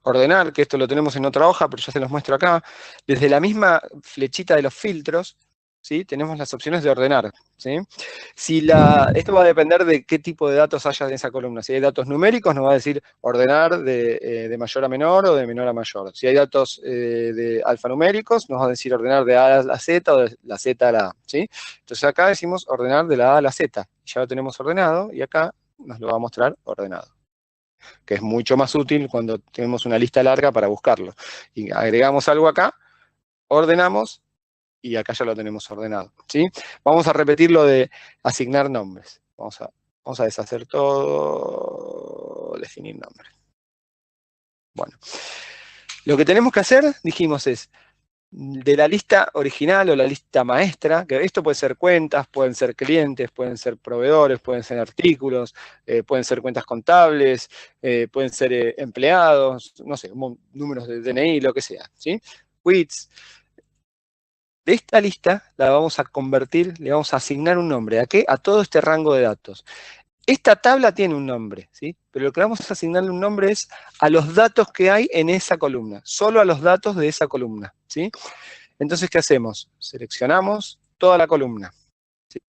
[SPEAKER 2] ordenar, que esto lo tenemos en otra hoja, pero ya se los muestro acá. Desde la misma flechita de los filtros, ¿sí? Tenemos las opciones de ordenar, ¿sí? Esto va a depender de qué tipo de datos haya en esa columna. Si hay datos numéricos, nos va a decir ordenar de mayor a menor o de menor a mayor. Si hay datos de alfanuméricos, nos va a decir ordenar de A a la Z o de la Z a la A, ¿sí? Entonces acá decimos ordenar de la A a la Z. Ya lo tenemos ordenado y acá nos lo va a mostrar ordenado, que es mucho más útil cuando tenemos una lista larga para buscarlo. Y agregamos algo acá, ordenamos, y acá ya lo tenemos ordenado, ¿sí? Vamos a repetir lo de asignar nombres. Vamos a deshacer todo, definir nombres. Bueno, lo que tenemos que hacer, dijimos, es de la lista original o la lista maestra, que esto puede ser cuentas, pueden ser clientes, pueden ser proveedores, pueden ser artículos, pueden ser cuentas contables, pueden ser empleados, no sé, números de DNI, lo que sea, ¿sí? Quits. De esta lista la vamos a convertir, le vamos a asignar un nombre. ¿A qué? A todo este rango de datos. Esta tabla tiene un nombre, ¿sí? Pero lo que vamos a asignarle un nombre es a los datos que hay en esa columna, solo a los datos de esa columna, ¿sí? Entonces, ¿qué hacemos? Seleccionamos toda la columna, ¿sí?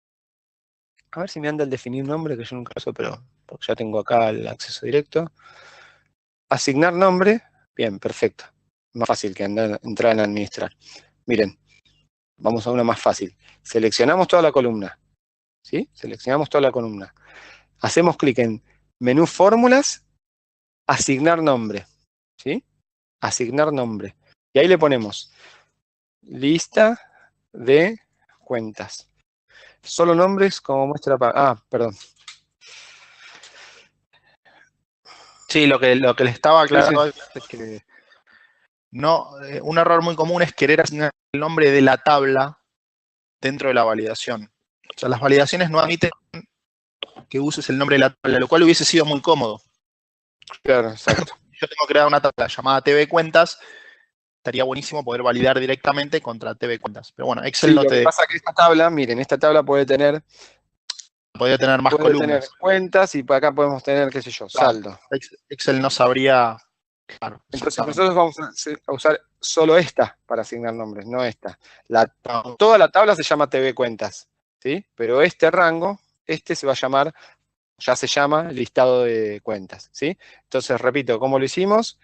[SPEAKER 2] A ver si me anda el definir nombre, que yo nunca lo uso, pero porque ya tengo acá el acceso directo. Asignar nombre, bien, perfecto. Más fácil que entrar en administrar. Miren, vamos a una más fácil. Seleccionamos toda la columna, ¿sí? Seleccionamos toda la columna. Hacemos clic en menú fórmulas, asignar nombre, ¿sí? Asignar nombre. Y ahí le ponemos lista de cuentas. Solo nombres como muestra para... Ah, perdón.
[SPEAKER 1] Sí, lo que le estaba aclarando
[SPEAKER 2] Sí.
[SPEAKER 1] es que no, un error muy común es querer asignar el nombre de la tabla dentro de la validación. O sea, las validaciones no admiten que uses el nombre de la tabla, lo cual hubiese sido muy cómodo.
[SPEAKER 2] Claro, exacto.
[SPEAKER 1] Yo tengo creada una tabla llamada TV Cuentas, estaría buenísimo poder validar directamente contra TV Cuentas. Pero bueno, Excel
[SPEAKER 2] Sí,
[SPEAKER 1] no
[SPEAKER 2] lo
[SPEAKER 1] te
[SPEAKER 2] que pasa es que esta tabla, miren, esta tabla puede tener
[SPEAKER 1] más columnas.
[SPEAKER 2] cuentas y para acá podemos tener, qué sé yo,
[SPEAKER 1] Claro,
[SPEAKER 2] saldo.
[SPEAKER 1] Excel no sabría. Claro,
[SPEAKER 2] Entonces nosotros vamos a usar solo esta para asignar nombres, no esta. Toda la tabla se llama TV Cuentas, ¿sí? Pero este rango, se va a llamar, ya se llama listado de cuentas, ¿sí? Entonces, repito, ¿cómo lo hicimos?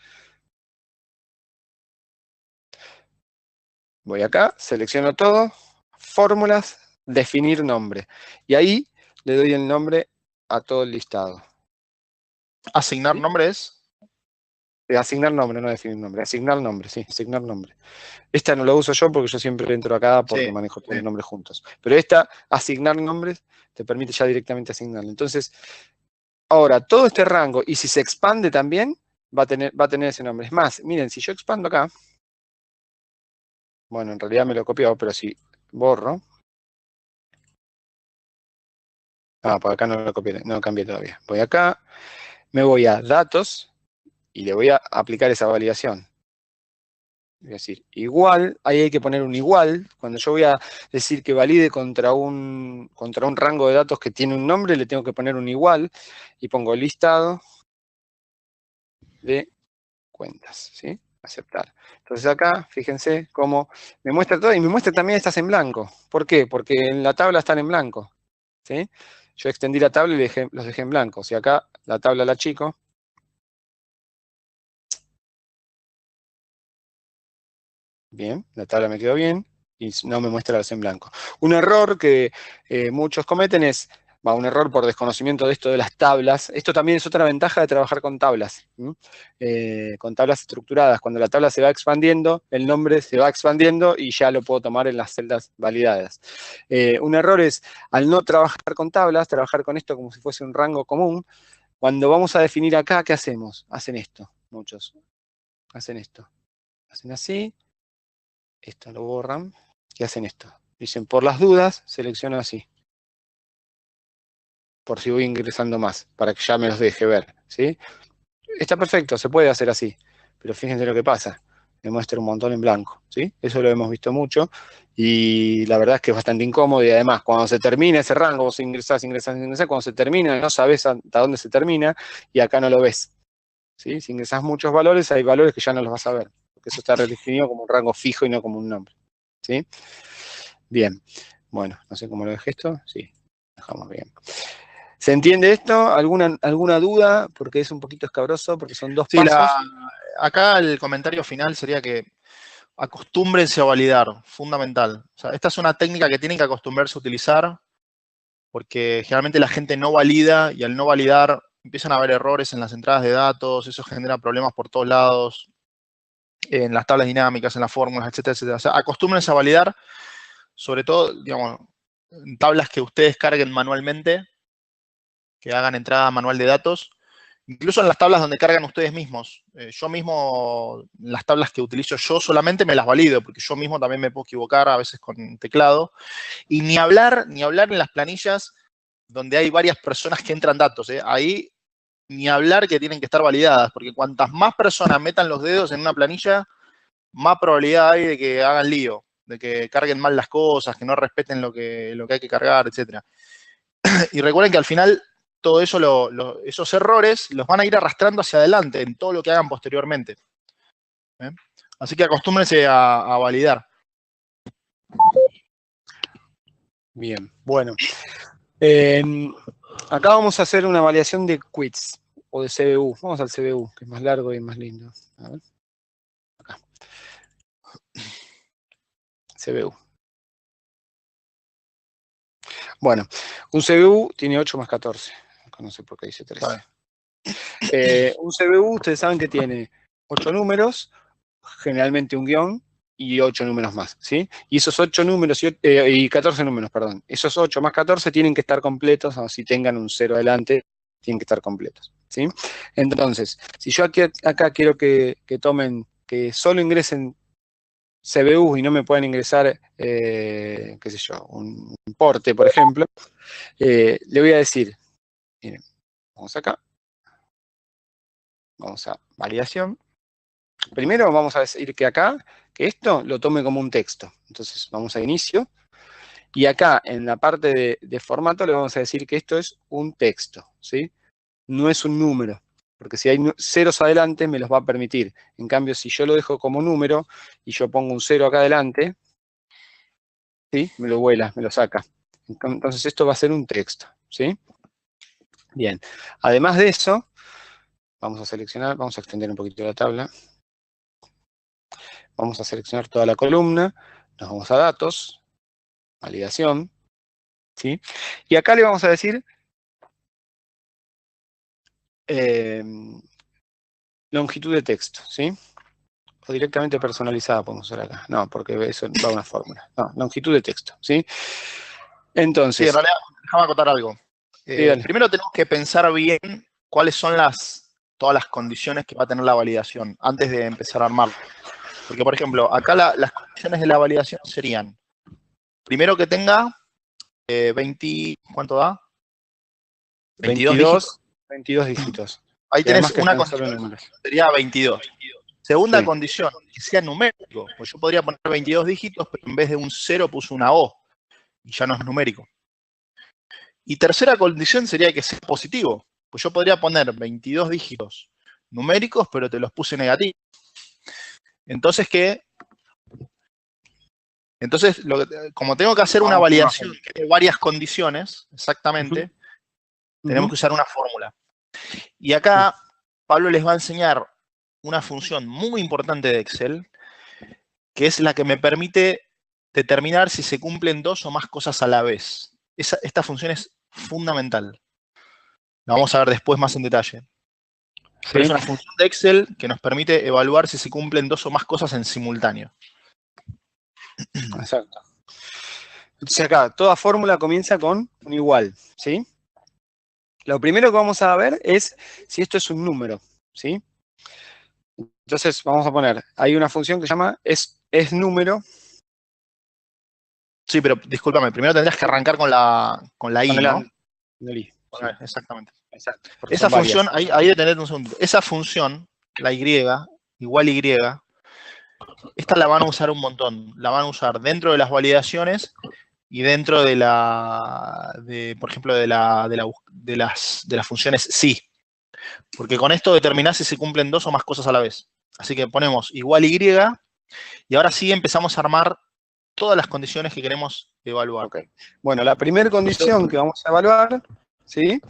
[SPEAKER 2] Voy acá, selecciono todo, fórmulas, definir nombre. Y ahí le doy el nombre a todo el listado.
[SPEAKER 1] Asignar
[SPEAKER 2] ¿Sí?
[SPEAKER 1] nombres.
[SPEAKER 2] Asignar nombre, no definir nombre. Asignar nombre, sí, asignar nombre. Esta no la uso yo porque yo siempre entro acá porque
[SPEAKER 1] Sí,
[SPEAKER 2] manejo todos
[SPEAKER 1] sí.
[SPEAKER 2] los nombres juntos. Pero esta, asignar nombres, te permite ya directamente asignarlo. Entonces, ahora, todo este rango, y si se expande también, va a tener ese nombre. Es más, miren, si yo expando acá, bueno, en realidad me lo he copiado, pero si borro. Ah, por acá no lo copié, no lo cambié todavía. Voy acá, me voy a datos y le voy a aplicar esa validación. Es decir, igual, ahí hay que poner un igual. Cuando yo voy a decir que valide contra un rango de datos que tiene un nombre, le tengo que poner un igual y pongo listado de cuentas, ¿sí? Aceptar. Entonces acá, fíjense cómo me muestra todo y me muestra también estas en blanco. ¿Por qué? Porque en la tabla están en blanco, ¿sí? Yo extendí la tabla y los dejé en blanco. Si acá la tabla la achico, Bien, la tabla me quedó bien y no me muestra las en blanco. Un error que muchos cometen es, un error por desconocimiento de esto de las tablas. Esto también es otra ventaja de trabajar con tablas, con tablas estructuradas. Cuando la tabla se va expandiendo, el nombre se va expandiendo y ya lo puedo tomar en las celdas validadas. Un error es, al no trabajar con tablas, trabajar con esto como si fuese un rango común. Cuando vamos a definir acá, ¿qué hacemos? Hacen esto, muchos. Hacen esto. Hacen así. Esto lo borran y hacen esto. Dicen, por las dudas, selecciono así. Por si voy ingresando más, para que ya me los deje ver, ¿sí? Está perfecto, se puede hacer así, pero fíjense lo que pasa. Me muestra un montón en blanco, ¿sí? Eso lo hemos visto mucho y la verdad es que es bastante incómodo y además cuando se termina ese rango, vos ingresás, cuando se termina no sabés hasta dónde se termina y acá no lo ves, ¿sí? Si ingresás muchos valores, hay valores que ya no los vas a ver, porque eso está redefinido como un rango fijo y no como un nombre, ¿sí? Bien, bueno, no sé cómo lo dejé esto, sí, dejamos bien. ¿Se entiende esto? ¿Alguna duda? Porque es un poquito escabroso, porque son dos
[SPEAKER 1] Sí,
[SPEAKER 2] pasos.
[SPEAKER 1] acá el comentario final sería que acostúmbrense a validar, fundamental. O sea, esta es una técnica que tienen que acostumbrarse a utilizar, porque generalmente la gente no valida y al no validar empiezan a haber errores en las entradas de datos, eso genera problemas por todos lados, en las tablas dinámicas, en las fórmulas, etcétera, etcétera. O sea, acostúmbrense a validar, sobre todo, digamos, en tablas que ustedes carguen manualmente, que hagan entrada manual de datos, incluso en las tablas donde cargan ustedes mismos. Yo mismo, las tablas que utilizo yo solamente me las valido, porque yo mismo también me puedo equivocar a veces con teclado. Y ni hablar en las planillas donde hay varias personas que entran datos. Ahí ni hablar que tienen que estar validadas, porque cuantas más personas metan los dedos en una planilla, más probabilidad hay de que hagan lío, de que carguen mal las cosas, que no respeten lo que hay que cargar, etc. Y recuerden que al final todo eso, esos errores los van a ir arrastrando hacia adelante en todo lo que hagan posteriormente. Así que acostúmbrense a validar.
[SPEAKER 2] Bien, bueno. Acá vamos a hacer una variación de quits o de CBU. Vamos al CBU, que es más largo y más lindo. A ver. Acá. CBU. Bueno, un CBU tiene 8 más 14. Acá no sé por qué dice 13.
[SPEAKER 1] Vale.
[SPEAKER 2] Un CBU, ustedes saben que tiene 8 números, generalmente un guión, y 8 números más, ¿sí? Y esos 8 números y 14 números, perdón. Esos 8 más 14 tienen que estar completos, o si tengan un 0 adelante, tienen que estar completos, ¿sí? Entonces, si yo acá quiero que tomen, que solo ingresen CBU y no me puedan ingresar, qué sé yo, un importe, por ejemplo, le voy a decir, miren, vamos acá, vamos a validación. Primero vamos a decir que acá, que esto lo tome como un texto. Entonces vamos a inicio. Y acá en la parte de formato le vamos a decir que esto es un texto, ¿sí? No es un número, porque si hay ceros adelante me los va a permitir. En cambio, si yo lo dejo como número y yo pongo un 0 acá adelante, ¿sí? Me lo vuela, me lo saca. Entonces esto va a ser un texto, ¿sí? Bien. Además de eso, vamos a seleccionar, vamos a extender un poquito la tabla. Vamos a seleccionar toda la columna, nos vamos a datos, validación, ¿sí? Y acá le vamos a decir longitud de texto, ¿sí? O directamente personalizada podemos usar acá. No, porque eso va a una fórmula. No, longitud de texto, ¿sí?
[SPEAKER 1] Sí, en
[SPEAKER 2] Entonces,
[SPEAKER 1] realidad, déjame acotar algo.
[SPEAKER 2] sí, dale.
[SPEAKER 1] Primero tenemos que pensar bien cuáles son todas las condiciones que va a tener la validación antes de empezar a armarlo. Porque, por ejemplo, acá las condiciones de la validación serían, primero que tenga 20, ¿cuánto da? 22 dígitos.
[SPEAKER 2] 22 dígitos.
[SPEAKER 1] Ahí
[SPEAKER 2] Y además
[SPEAKER 1] tenés
[SPEAKER 2] que
[SPEAKER 1] una
[SPEAKER 2] sean solo
[SPEAKER 1] condición,
[SPEAKER 2] números.
[SPEAKER 1] sería 22. Segunda
[SPEAKER 2] Sí.
[SPEAKER 1] condición, que sea numérico. Pues yo podría poner 22 dígitos, pero en vez de un 0 puse una O. Y ya no es numérico. Y tercera condición sería que sea positivo. Pues yo podría poner 22 dígitos numéricos, pero te los puse negativos. Entonces, como tengo que hacer una
[SPEAKER 2] Vamos con una
[SPEAKER 1] validación
[SPEAKER 2] fórmula.
[SPEAKER 1] que tiene varias condiciones, exactamente, tenemos
[SPEAKER 2] Ujú.
[SPEAKER 1] que usar una fórmula. Y acá Pablo les va a enseñar una función muy importante de Excel, que es la que me permite determinar si se cumplen 2 o más cosas a la vez. Esta función es fundamental. La vamos a ver después más en detalle. Pero es una función de Excel que nos permite evaluar si se cumplen 2 o más cosas en simultáneo.
[SPEAKER 2] Exacto. Entonces acá, toda fórmula comienza con un igual, ¿sí? Lo primero que vamos a ver es si esto es un número, ¿sí? Entonces vamos a poner, hay una función que se llama es número.
[SPEAKER 1] Sí, pero discúlpame, primero tendrías que arrancar con la I, ¿no?
[SPEAKER 2] Con el I, sí.
[SPEAKER 1] Exactamente.
[SPEAKER 2] Exacto.
[SPEAKER 1] Esa función, ahí detenete un segundo. Esa función, la Y, igual Y, esta la van a usar un montón. La van a usar dentro de las validaciones y dentro de por ejemplo, de las funciones sí. Porque con esto determinás si se cumplen 2 o más cosas a la vez. Así que ponemos igual Y y ahora sí empezamos a armar todas las condiciones que queremos evaluar.
[SPEAKER 2] Okay. Bueno, la primera condición que vamos a evaluar, ¿sí?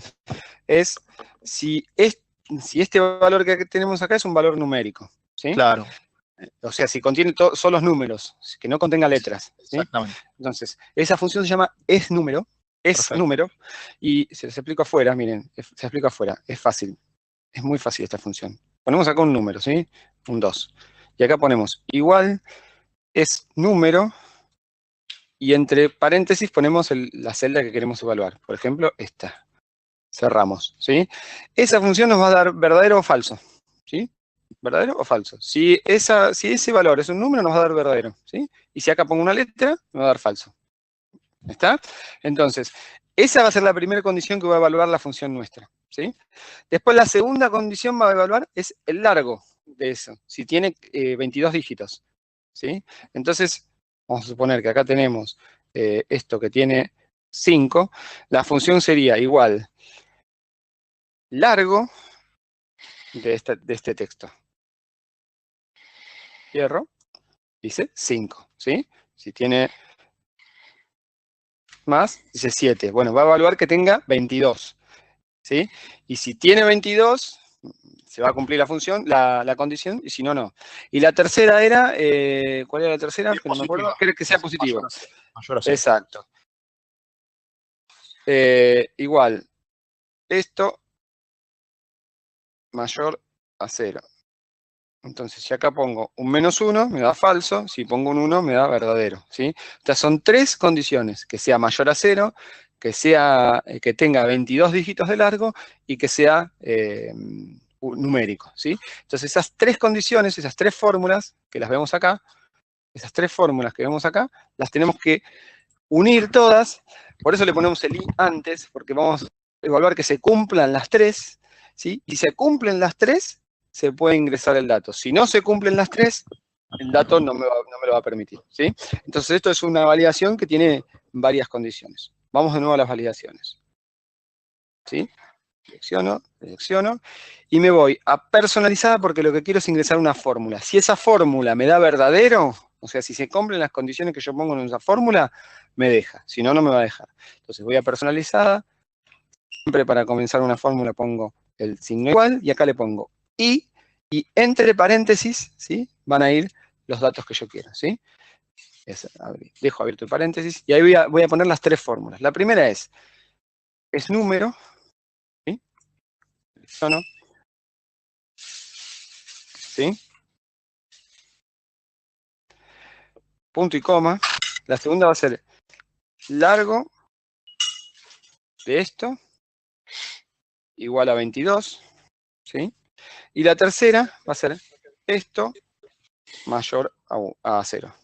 [SPEAKER 2] Es si este valor que tenemos acá es un valor numérico, ¿sí?
[SPEAKER 1] Claro.
[SPEAKER 2] O sea, si contiene solos números, que no contenga letras, ¿sí?
[SPEAKER 1] Exactamente.
[SPEAKER 2] Entonces, esa función se llama esNúmero, y se les explico afuera, miren, se explica afuera, es fácil, es muy fácil esta función. Ponemos acá un número, ¿sí? Un 2. Y acá ponemos igual esNúmero, y entre paréntesis ponemos la celda que queremos evaluar. Por ejemplo, esta. Cerramos, ¿sí? Esa función nos va a dar verdadero o falso, ¿sí? ¿Verdadero o falso? Si ese valor es un número, nos va a dar verdadero, ¿sí? Y si acá pongo una letra, me va a dar falso. ¿Está? Entonces, esa va a ser la primera condición que va a evaluar la función nuestra, ¿sí? Después la segunda condición va a evaluar es el largo de eso, si tiene 22 dígitos, ¿sí? Entonces, vamos a suponer que acá tenemos esto que tiene 5, la función sería igual largo de este texto. Cierro, dice 5, ¿sí? Si tiene más, dice 7. Bueno, va a evaluar que tenga 22, ¿sí? Y si tiene 22, se va a cumplir la función, la condición, y si no, no. Y la tercera era, ¿cuál era la tercera? Que no me acuerdo, que sea positivo.
[SPEAKER 1] Mayor a 0.
[SPEAKER 2] Exacto. Igual, esto mayor a 0. Entonces, si acá pongo un -1, me da falso. Si pongo un 1, me da verdadero, ¿sí? Estas son 3 condiciones: que sea mayor a 0, que tenga 22 dígitos de largo y que sea numérico, ¿sí? Entonces, esas 3 condiciones, esas 3 fórmulas que las vemos acá, las tenemos que unir todas. Por eso le ponemos el i antes, porque vamos a evaluar que se cumplan las 3, ¿sí? Y si se cumplen las 3, se puede ingresar el dato. Si no se cumplen las 3, el dato no me lo va a permitir, ¿sí? Entonces esto es una validación que tiene varias condiciones. Vamos de nuevo a las validaciones, ¿sí? Selecciono, y me voy a personalizada porque lo que quiero es ingresar una fórmula. Si esa fórmula me da verdadero, o sea, si se cumplen las condiciones que yo pongo en esa fórmula, me deja. Si no, no me va a dejar. Entonces voy a personalizada. Siempre para comenzar una fórmula pongo el signo igual y acá le pongo y entre paréntesis, ¿sí? Van a ir los datos que yo quiero, ¿sí? Dejo abierto el paréntesis y ahí voy a poner las 3 fórmulas. La primera es número, ¿sí? Selecciono, ¿sí? Punto y coma. La segunda va a ser largo de esto igual a 22, ¿sí? Y la tercera va a ser esto mayor a 0.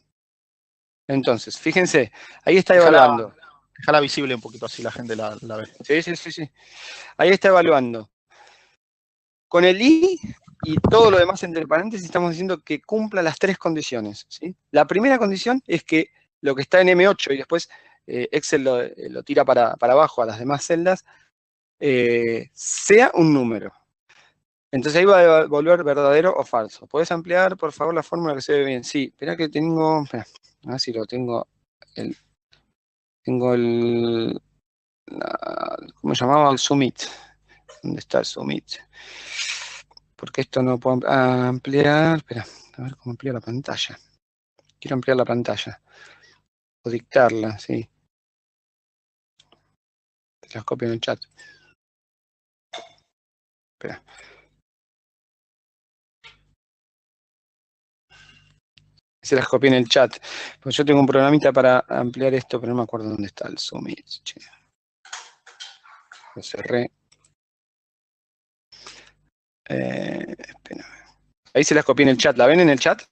[SPEAKER 2] Entonces, fíjense, ahí está evaluando.
[SPEAKER 1] Déjala visible un poquito, así la gente la ve.
[SPEAKER 2] Sí. Ahí está evaluando. Con el i y todo lo demás entre paréntesis estamos diciendo que cumpla las 3 condiciones, ¿sí? La primera condición es que lo que está en M8 y después Excel lo tira para abajo a las demás celdas, sea un número. Entonces ahí va a volver verdadero o falso. ¿Podés ampliar, por favor, la fórmula que se ve bien? Sí, espera que tengo... Espera, a ver si lo tengo... ¿Cómo se llamaba? El Sumit. ¿Dónde está el Sumit? Porque esto no puedo ampliar... Espera, a ver cómo amplía la pantalla. Quiero ampliar la pantalla. O dictarla, sí. Te las copio en el chat. Espera. Se las copié en el chat. Pues yo tengo un programita para ampliar esto, pero no me acuerdo dónde está el zoom. Che. Lo cerré. Espera. Ahí se las copié en el chat. ¿La ven en el chat?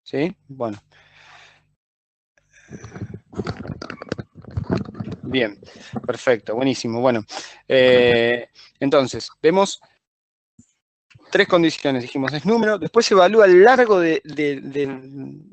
[SPEAKER 2] ¿Sí? Bueno. Bien, perfecto, buenísimo. Bueno, entonces, vemos 3 condiciones, dijimos, es número, después se evalúa el largo de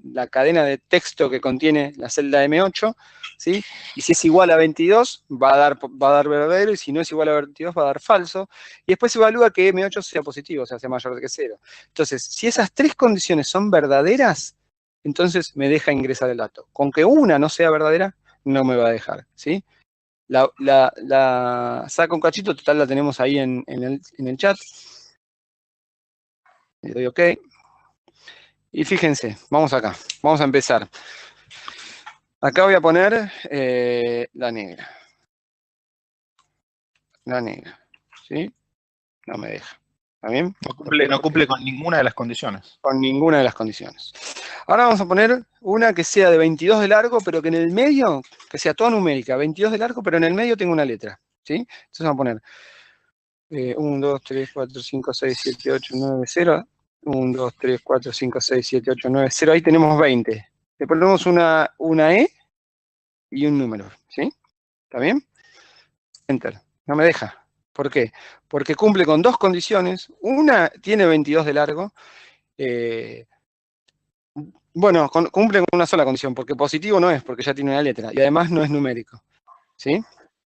[SPEAKER 2] la cadena de texto que contiene la celda M8, ¿sí? Y si es igual a 22, va a dar verdadero, y si no es igual a 22, va a dar falso. Y después se evalúa que M8 sea positivo, o sea, sea mayor que 0. Entonces, si esas 3 condiciones son verdaderas, entonces me deja ingresar el dato. Con que una no sea verdadera, no me va a dejar, ¿sí? La saca un cachito, total la tenemos ahí en el chat. Le doy OK. Y fíjense, vamos acá, vamos a empezar. Acá voy a poner la negra. La negra, ¿sí? No me deja. ¿Está bien?
[SPEAKER 1] No cumple con ninguna de las condiciones.
[SPEAKER 2] Con ninguna de las condiciones. Ahora vamos a poner una que sea de 22 de largo, pero que en el medio, que sea toda numérica, 22 de largo, pero en el medio tenga una letra, ¿sí? Entonces vamos a poner 1, 2, 3, 4, 5, 6, 7, 8, 9, 0. 1, 2, 3, 4, 5, 6, 7, 8, 9, 0. Ahí tenemos 20. Le ponemos una E y un número, ¿sí? ¿Está bien? Enter. No me deja. ¿Por qué? Porque cumple con 2 condiciones. Una tiene 22 de largo. Bueno, cumple con una sola condición, porque positivo no es, porque ya tiene una letra. Y además no es numérico. ¿Sí?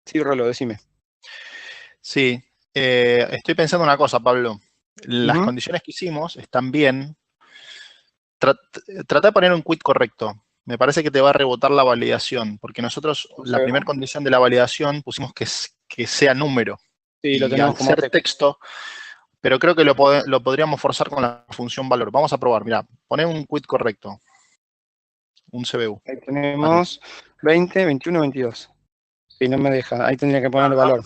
[SPEAKER 2] Sí, Rolo, decime.
[SPEAKER 1] Sí, estoy pensando una cosa, Pablo. Las
[SPEAKER 2] Ujú.
[SPEAKER 1] condiciones que hicimos están bien. Trata de poner un quit correcto. Me parece que te va a rebotar la validación, porque nosotros
[SPEAKER 2] Vamos a
[SPEAKER 1] la
[SPEAKER 2] ver.
[SPEAKER 1] primera condición de la validación pusimos que sea número.
[SPEAKER 2] Sí, lo
[SPEAKER 1] Y
[SPEAKER 2] tenemos
[SPEAKER 1] al
[SPEAKER 2] como
[SPEAKER 1] ser
[SPEAKER 2] texto.
[SPEAKER 1] texto, pero creo que lo podríamos forzar con la función valor. Vamos a probar, mira, poné un quit correcto. Un CBU.
[SPEAKER 2] Ahí
[SPEAKER 1] Ahí.
[SPEAKER 2] tenemos 20, 21, 22. Sí, no me deja. Ahí tendría que poner el valor.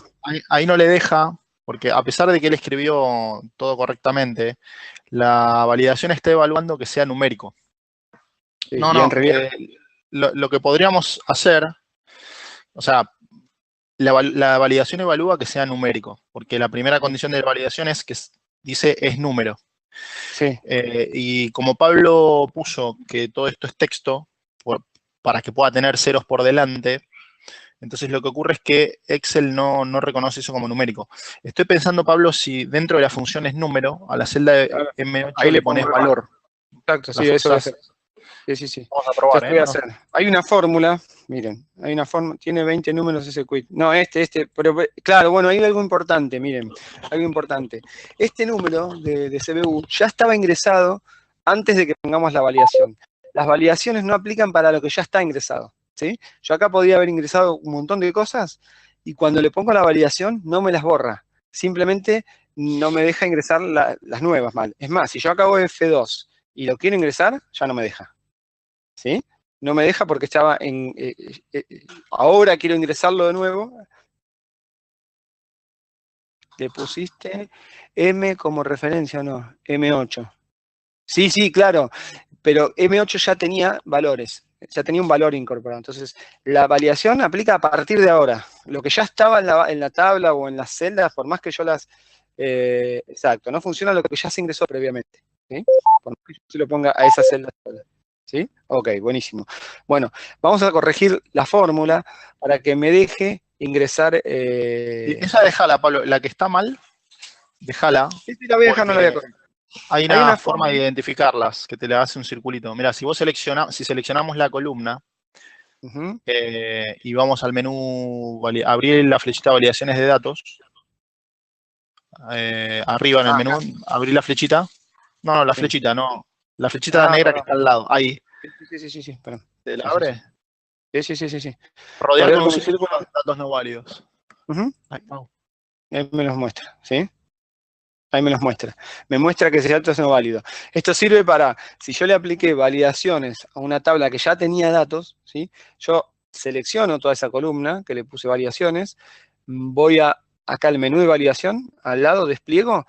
[SPEAKER 1] Ahí no le deja, porque a pesar de que él escribió todo correctamente, la validación está evaluando que sea numérico.
[SPEAKER 2] Sí,
[SPEAKER 1] No,
[SPEAKER 2] y en
[SPEAKER 1] no.
[SPEAKER 2] realidad.
[SPEAKER 1] Lo que podríamos hacer, o sea, la validación evalúa que sea numérico, porque la primera condición de validación es que dice es número.
[SPEAKER 2] Sí.
[SPEAKER 1] Y como Pablo puso que todo esto es texto, para que pueda tener ceros por delante, entonces lo que ocurre es que Excel no reconoce eso como numérico. Estoy pensando, Pablo, si dentro de la función es número, a la celda de
[SPEAKER 2] Claro.
[SPEAKER 1] M8
[SPEAKER 2] Ahí
[SPEAKER 1] le
[SPEAKER 2] le pongo
[SPEAKER 1] pones
[SPEAKER 2] el valor.
[SPEAKER 1] valor.
[SPEAKER 2] Exacto,
[SPEAKER 1] La
[SPEAKER 2] sí, eso voy a
[SPEAKER 1] forzás.
[SPEAKER 2] hacer. Sí, sí, sí.
[SPEAKER 1] Vamos a
[SPEAKER 2] Ya
[SPEAKER 1] probar,
[SPEAKER 2] voy a
[SPEAKER 1] No.
[SPEAKER 2] hacer. Hay una fórmula, miren, hay una fórmula, tiene 20 números ese quit. No, pero claro, bueno, hay algo importante, miren, algo importante. Este número de CBU ya estaba ingresado antes de que pongamos la validación. Las validaciones no aplican para lo que ya está ingresado, ¿sí? Yo acá podía haber ingresado un montón de cosas y cuando le pongo la validación no me las borra. Simplemente no me deja ingresar las nuevas mal. Es más, si yo acabo F2 y lo quiero ingresar, ya no me deja. ¿Sí? No me deja porque estaba en... ahora quiero ingresarlo de nuevo. ¿Le pusiste M como referencia o no? M8. Sí, sí, claro. Pero M8 ya tenía valores. Ya tenía un valor incorporado. Entonces, la validación aplica a partir de ahora. Lo que ya estaba en la tabla o en las celdas, por más que yo las... exacto, no funciona lo que ya se ingresó previamente. ¿Sí? Por más que yo se lo ponga a esa celda. ¿Sí? Ok, buenísimo. Bueno, vamos a corregir la fórmula para que me deje ingresar...
[SPEAKER 1] Esa déjala, Pablo. La que está mal, déjala,
[SPEAKER 2] Sí, sí, la voy a dejar, no la voy a
[SPEAKER 1] porque
[SPEAKER 2] corregir.
[SPEAKER 1] hay
[SPEAKER 2] Hay
[SPEAKER 1] una
[SPEAKER 2] una
[SPEAKER 1] forma de
[SPEAKER 2] fórmula...
[SPEAKER 1] identificarlas que te le hace un circulito. Mira, si si seleccionamos la columna
[SPEAKER 2] Uh-huh.
[SPEAKER 1] y vamos al menú, abrir la flechita validaciones de datos, arriba en el menú, abrir la flechita. No, la
[SPEAKER 2] Sí.
[SPEAKER 1] flechita, no. La flechita negra que
[SPEAKER 2] Perdón.
[SPEAKER 1] está al lado, ahí.
[SPEAKER 2] Sí, sí, sí, sí, perdón.
[SPEAKER 1] ¿Te la
[SPEAKER 2] Sí, sí, sí.
[SPEAKER 1] abre?
[SPEAKER 2] Sí.
[SPEAKER 1] Rodear con un
[SPEAKER 2] un
[SPEAKER 1] círculo
[SPEAKER 2] círculo.
[SPEAKER 1] los datos no válidos.
[SPEAKER 2] Ujú.
[SPEAKER 1] Ahí está.
[SPEAKER 2] Ahí me los muestra, ¿sí? Ahí me los muestra. Me muestra que ese dato es no válido. Esto sirve para, si yo le apliqué validaciones a una tabla que ya tenía datos, ¿sí? Yo selecciono toda esa columna que le puse validaciones, voy acá al menú de validación, al lado despliego,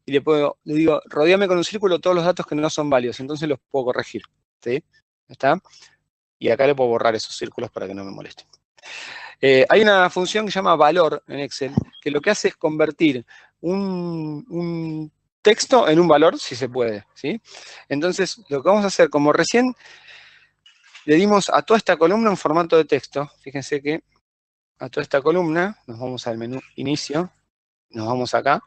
[SPEAKER 2] y le digo, rodéame con un círculo todos los datos que no son válidos, entonces los puedo corregir, ¿sí? ¿Está? Y acá le puedo borrar esos círculos para que no me molesten. Hay una función que se llama valor en Excel, que lo que hace es convertir un texto en un valor, si se puede, ¿sí? Entonces, lo que vamos a hacer, como recién le dimos a toda esta columna un formato de texto, fíjense que a toda esta columna, nos vamos al menú inicio, nos vamos acá,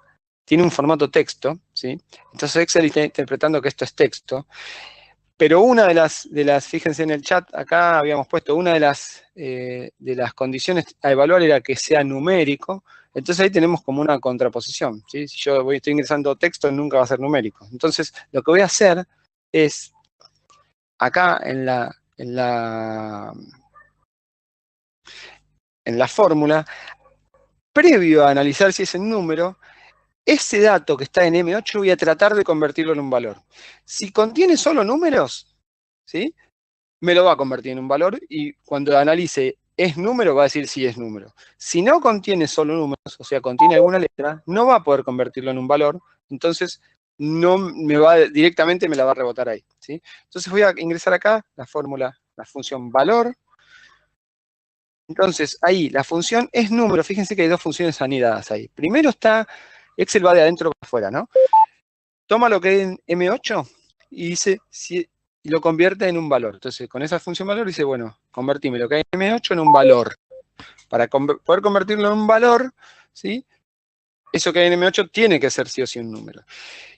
[SPEAKER 2] tiene un formato texto, ¿sí? Entonces Excel está interpretando que esto es texto, pero una de las, fíjense en el chat, acá habíamos puesto, una de las condiciones a evaluar era que sea numérico, entonces ahí tenemos como una contraposición, ¿sí? Si yo estoy ingresando texto, nunca va a ser numérico. Entonces, lo que voy a hacer es, acá en la fórmula, previo a analizar si es en número, ese dato que está en M8 voy a tratar de convertirlo en un valor. Si contiene solo números, ¿sí? Me lo va a convertir en un valor y cuando analice es número, va a decir si es número. Si no contiene solo números, o sea, contiene alguna letra, no va a poder convertirlo en un valor, entonces no me va directamente me la va a rebotar ahí, ¿sí? Entonces voy a ingresar acá la fórmula, la función valor. Entonces ahí la función es número, fíjense que hay dos funciones anidadas ahí. Primero está, Excel va de adentro para afuera, ¿no? Toma lo que hay en M8 y dice y lo convierte en un valor. Entonces, con esa función valor dice, bueno, convertime lo que hay en M8 en un valor. Para poder convertirlo en un valor, ¿sí? Eso que hay en M8 tiene que ser sí o sí un número.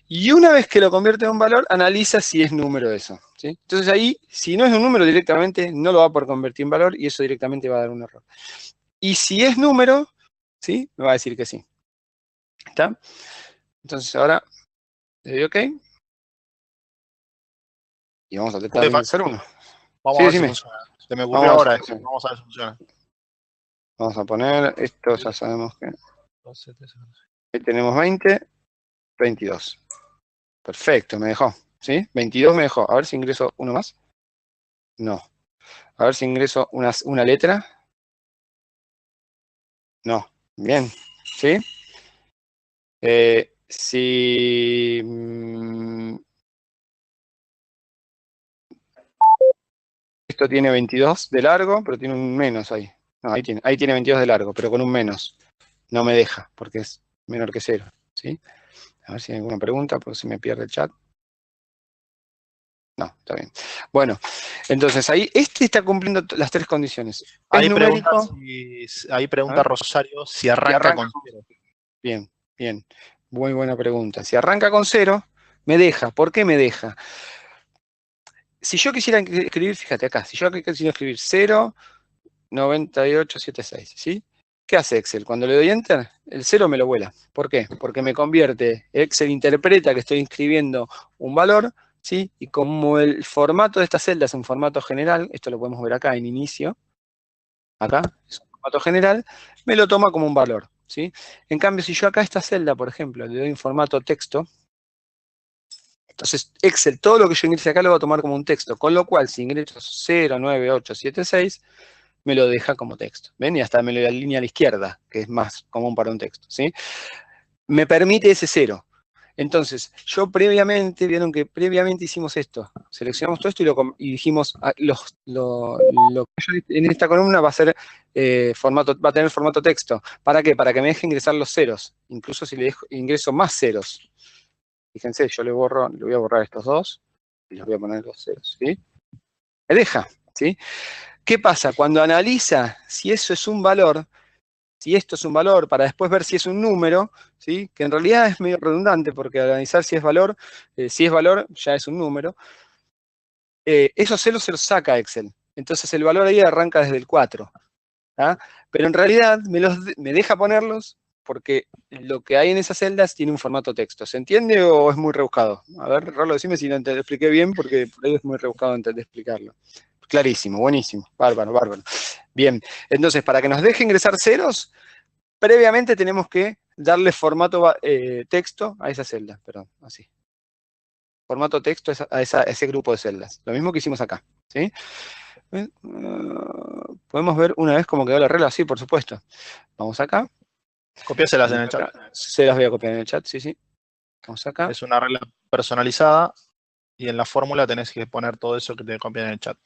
[SPEAKER 2] Y una vez que lo convierte en un valor, analiza si es número eso, ¿sí? Entonces ahí, si no es un número directamente, no lo va a poder convertir en valor y eso directamente va a dar un error. Y si es número, ¿sí? Me va a decir que sí. ¿Está? Entonces ahora le doy OK. Y vamos a tratar de ingresar uno.
[SPEAKER 1] Vamos
[SPEAKER 2] Sí,
[SPEAKER 1] a ver si
[SPEAKER 2] decime.
[SPEAKER 1] funciona. Se me ocurrió
[SPEAKER 2] Vamos a
[SPEAKER 1] ahora.
[SPEAKER 2] ver si funciona.
[SPEAKER 1] Vamos a ver si funciona.
[SPEAKER 2] Vamos a poner, esto ya sabemos que ahí tenemos 20, 22. Perfecto, me dejó, ¿sí? 22 me dejó. A ver si ingreso uno más. No. A ver si ingreso una letra. No. Bien, ¿sí? Si esto tiene 22 de largo, pero tiene un menos ahí. No, ahí tiene 22 de largo, pero con un menos. No me deja, porque es menor que 0, ¿sí? A ver si hay alguna pregunta, porque se me pierde el chat. No, está bien. Bueno, entonces ahí, este está cumpliendo las tres condiciones. Es numérico.
[SPEAKER 1] Ahí pregunta Rosario si arranca con 0.
[SPEAKER 2] Bien, bien. Muy buena pregunta. Si arranca con 0, me deja. ¿Por qué me deja? Si yo quisiera escribir, fíjate acá, si yo quisiera escribir 0,9876, ¿sí? ¿Qué hace Excel? Cuando le doy Enter, el 0 me lo vuela. ¿Por qué? Porque me convierte, Excel interpreta que estoy inscribiendo un valor, ¿sí? Y como el formato de esta celda es un formato general, esto lo podemos ver acá en inicio, acá, es un formato general, me lo toma como un valor, ¿sí? En cambio, si yo acá a esta celda, por ejemplo, le doy un formato texto, entonces Excel, todo lo que yo ingrese acá lo va a tomar como un texto, con lo cual si ingreso 09876, me lo deja como texto. ¿Ven? Y hasta me lo alinea a la izquierda, que es más común para un texto, ¿sí? Me permite ese 0. Entonces, yo previamente, vieron que previamente hicimos esto, seleccionamos todo esto y dijimos, lo que yo en esta columna va a ser va a tener formato texto. ¿Para qué? Para que me deje ingresar los ceros, incluso si le ingreso más ceros. Fíjense, yo le voy a borrar estos dos y les voy a poner los ceros, ¿sí? Me deja, ¿sí? ¿Qué pasa? Cuando analiza si eso es un valor, si esto es un valor, para después ver si es un número, ¿sí? Que en realidad es medio redundante, porque al analizar si es valor ya es un número, esos ceros se los saca Excel. Entonces el valor ahí arranca desde el 4. ¿Ah? Pero en realidad me deja ponerlos porque lo que hay en esas celdas tiene un formato texto. ¿Se entiende o es muy rebuscado? A ver, Rolo, decime si no te expliqué bien, porque por ahí es muy rebuscado antes de explicarlo. Clarísimo, buenísimo. Bárbaro, bárbaro. Bien, entonces para que nos deje ingresar ceros, previamente tenemos que darle formato texto a esa celda, perdón, así. Formato texto a ese grupo de celdas. Lo mismo que hicimos acá, ¿sí? Podemos ver una vez cómo quedó la regla, sí, por supuesto. Vamos acá.
[SPEAKER 1] Copiáselas en el chat.
[SPEAKER 2] Se las voy a copiar en el chat, sí, sí. Vamos acá.
[SPEAKER 1] Es una regla personalizada y en la fórmula tenés que poner todo eso que te copian en el chat.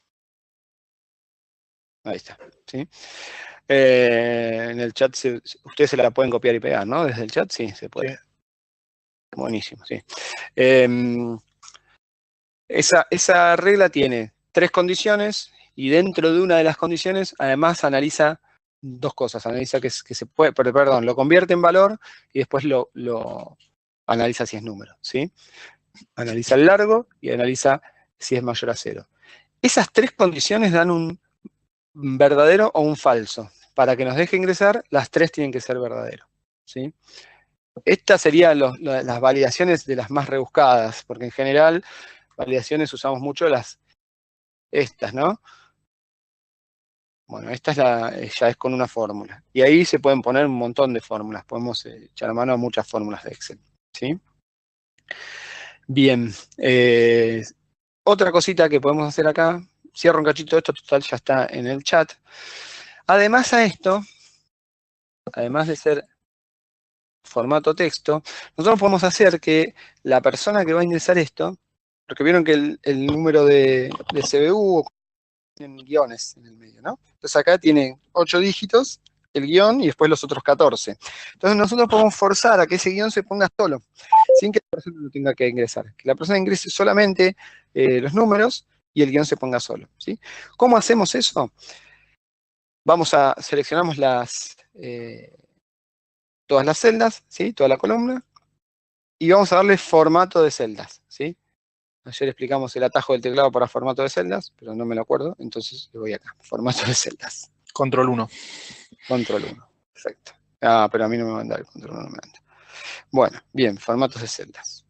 [SPEAKER 2] Ahí está, ¿sí? En el chat ustedes se la pueden copiar y pegar, ¿no? Desde el chat, sí, se puede. Sí. Buenísimo, sí. Esa regla tiene 3 condiciones y dentro de una de las condiciones además analiza 2 cosas. Analiza que se puede, perdón, lo convierte en valor y después lo analiza si es número, ¿sí? Analiza el largo y analiza si es mayor a 0. Esas 3 condiciones dan un verdadero o un falso. Para que nos deje ingresar, las 3 tienen que ser verdadero, ¿sí? Estas serían las validaciones de las más rebuscadas, porque en general, validaciones usamos mucho estas, ¿no? Bueno, esta ya es con una fórmula. Y ahí se pueden poner un montón de fórmulas. Podemos echar mano a muchas fórmulas de Excel, ¿sí? Bien. Otra cosita que podemos hacer acá, cierro un cachito de esto, total ya está en el chat. Además a esto, además de ser formato texto, nosotros podemos hacer que la persona que va a ingresar esto, porque vieron que el número de CBU tiene guiones en el medio, ¿no? Entonces acá tiene 8 dígitos, el guión, y después los otros 14. Entonces nosotros podemos forzar a que ese guión se ponga solo, sin que la persona lo tenga que ingresar. Que la persona ingrese solamente los números y el guión se ponga solo, ¿sí? ¿Cómo hacemos eso? Seleccionamos todas las celdas, ¿sí? Toda la columna, y vamos a darle formato de celdas, ¿sí? Ayer explicamos el atajo del teclado para formato de celdas, pero no me lo acuerdo, entonces le voy acá, formato de celdas.
[SPEAKER 1] Control 1.
[SPEAKER 2] Control 1, perfecto. Ah, pero a mí no me manda el control 1, no me manda. Bueno, bien, formatos de celdas.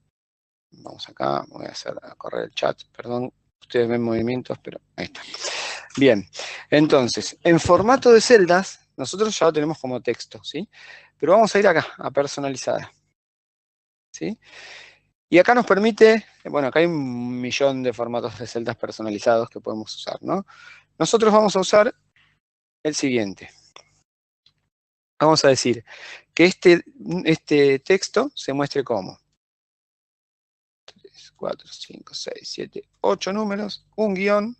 [SPEAKER 2] Vamos acá, voy a correr el chat, perdón, ustedes ven movimientos, pero ahí está. Bien, entonces, en formato de celdas, nosotros ya lo tenemos como texto, ¿sí? Pero vamos a ir acá, a personalizada, ¿sí? Y acá nos permite, bueno, acá hay 1.000.000 de formatos de celdas personalizados que podemos usar, ¿no? Nosotros vamos a usar el siguiente. Vamos a decir que este texto se muestre como 3, 4, 5, 6, 7, 8 números, un guión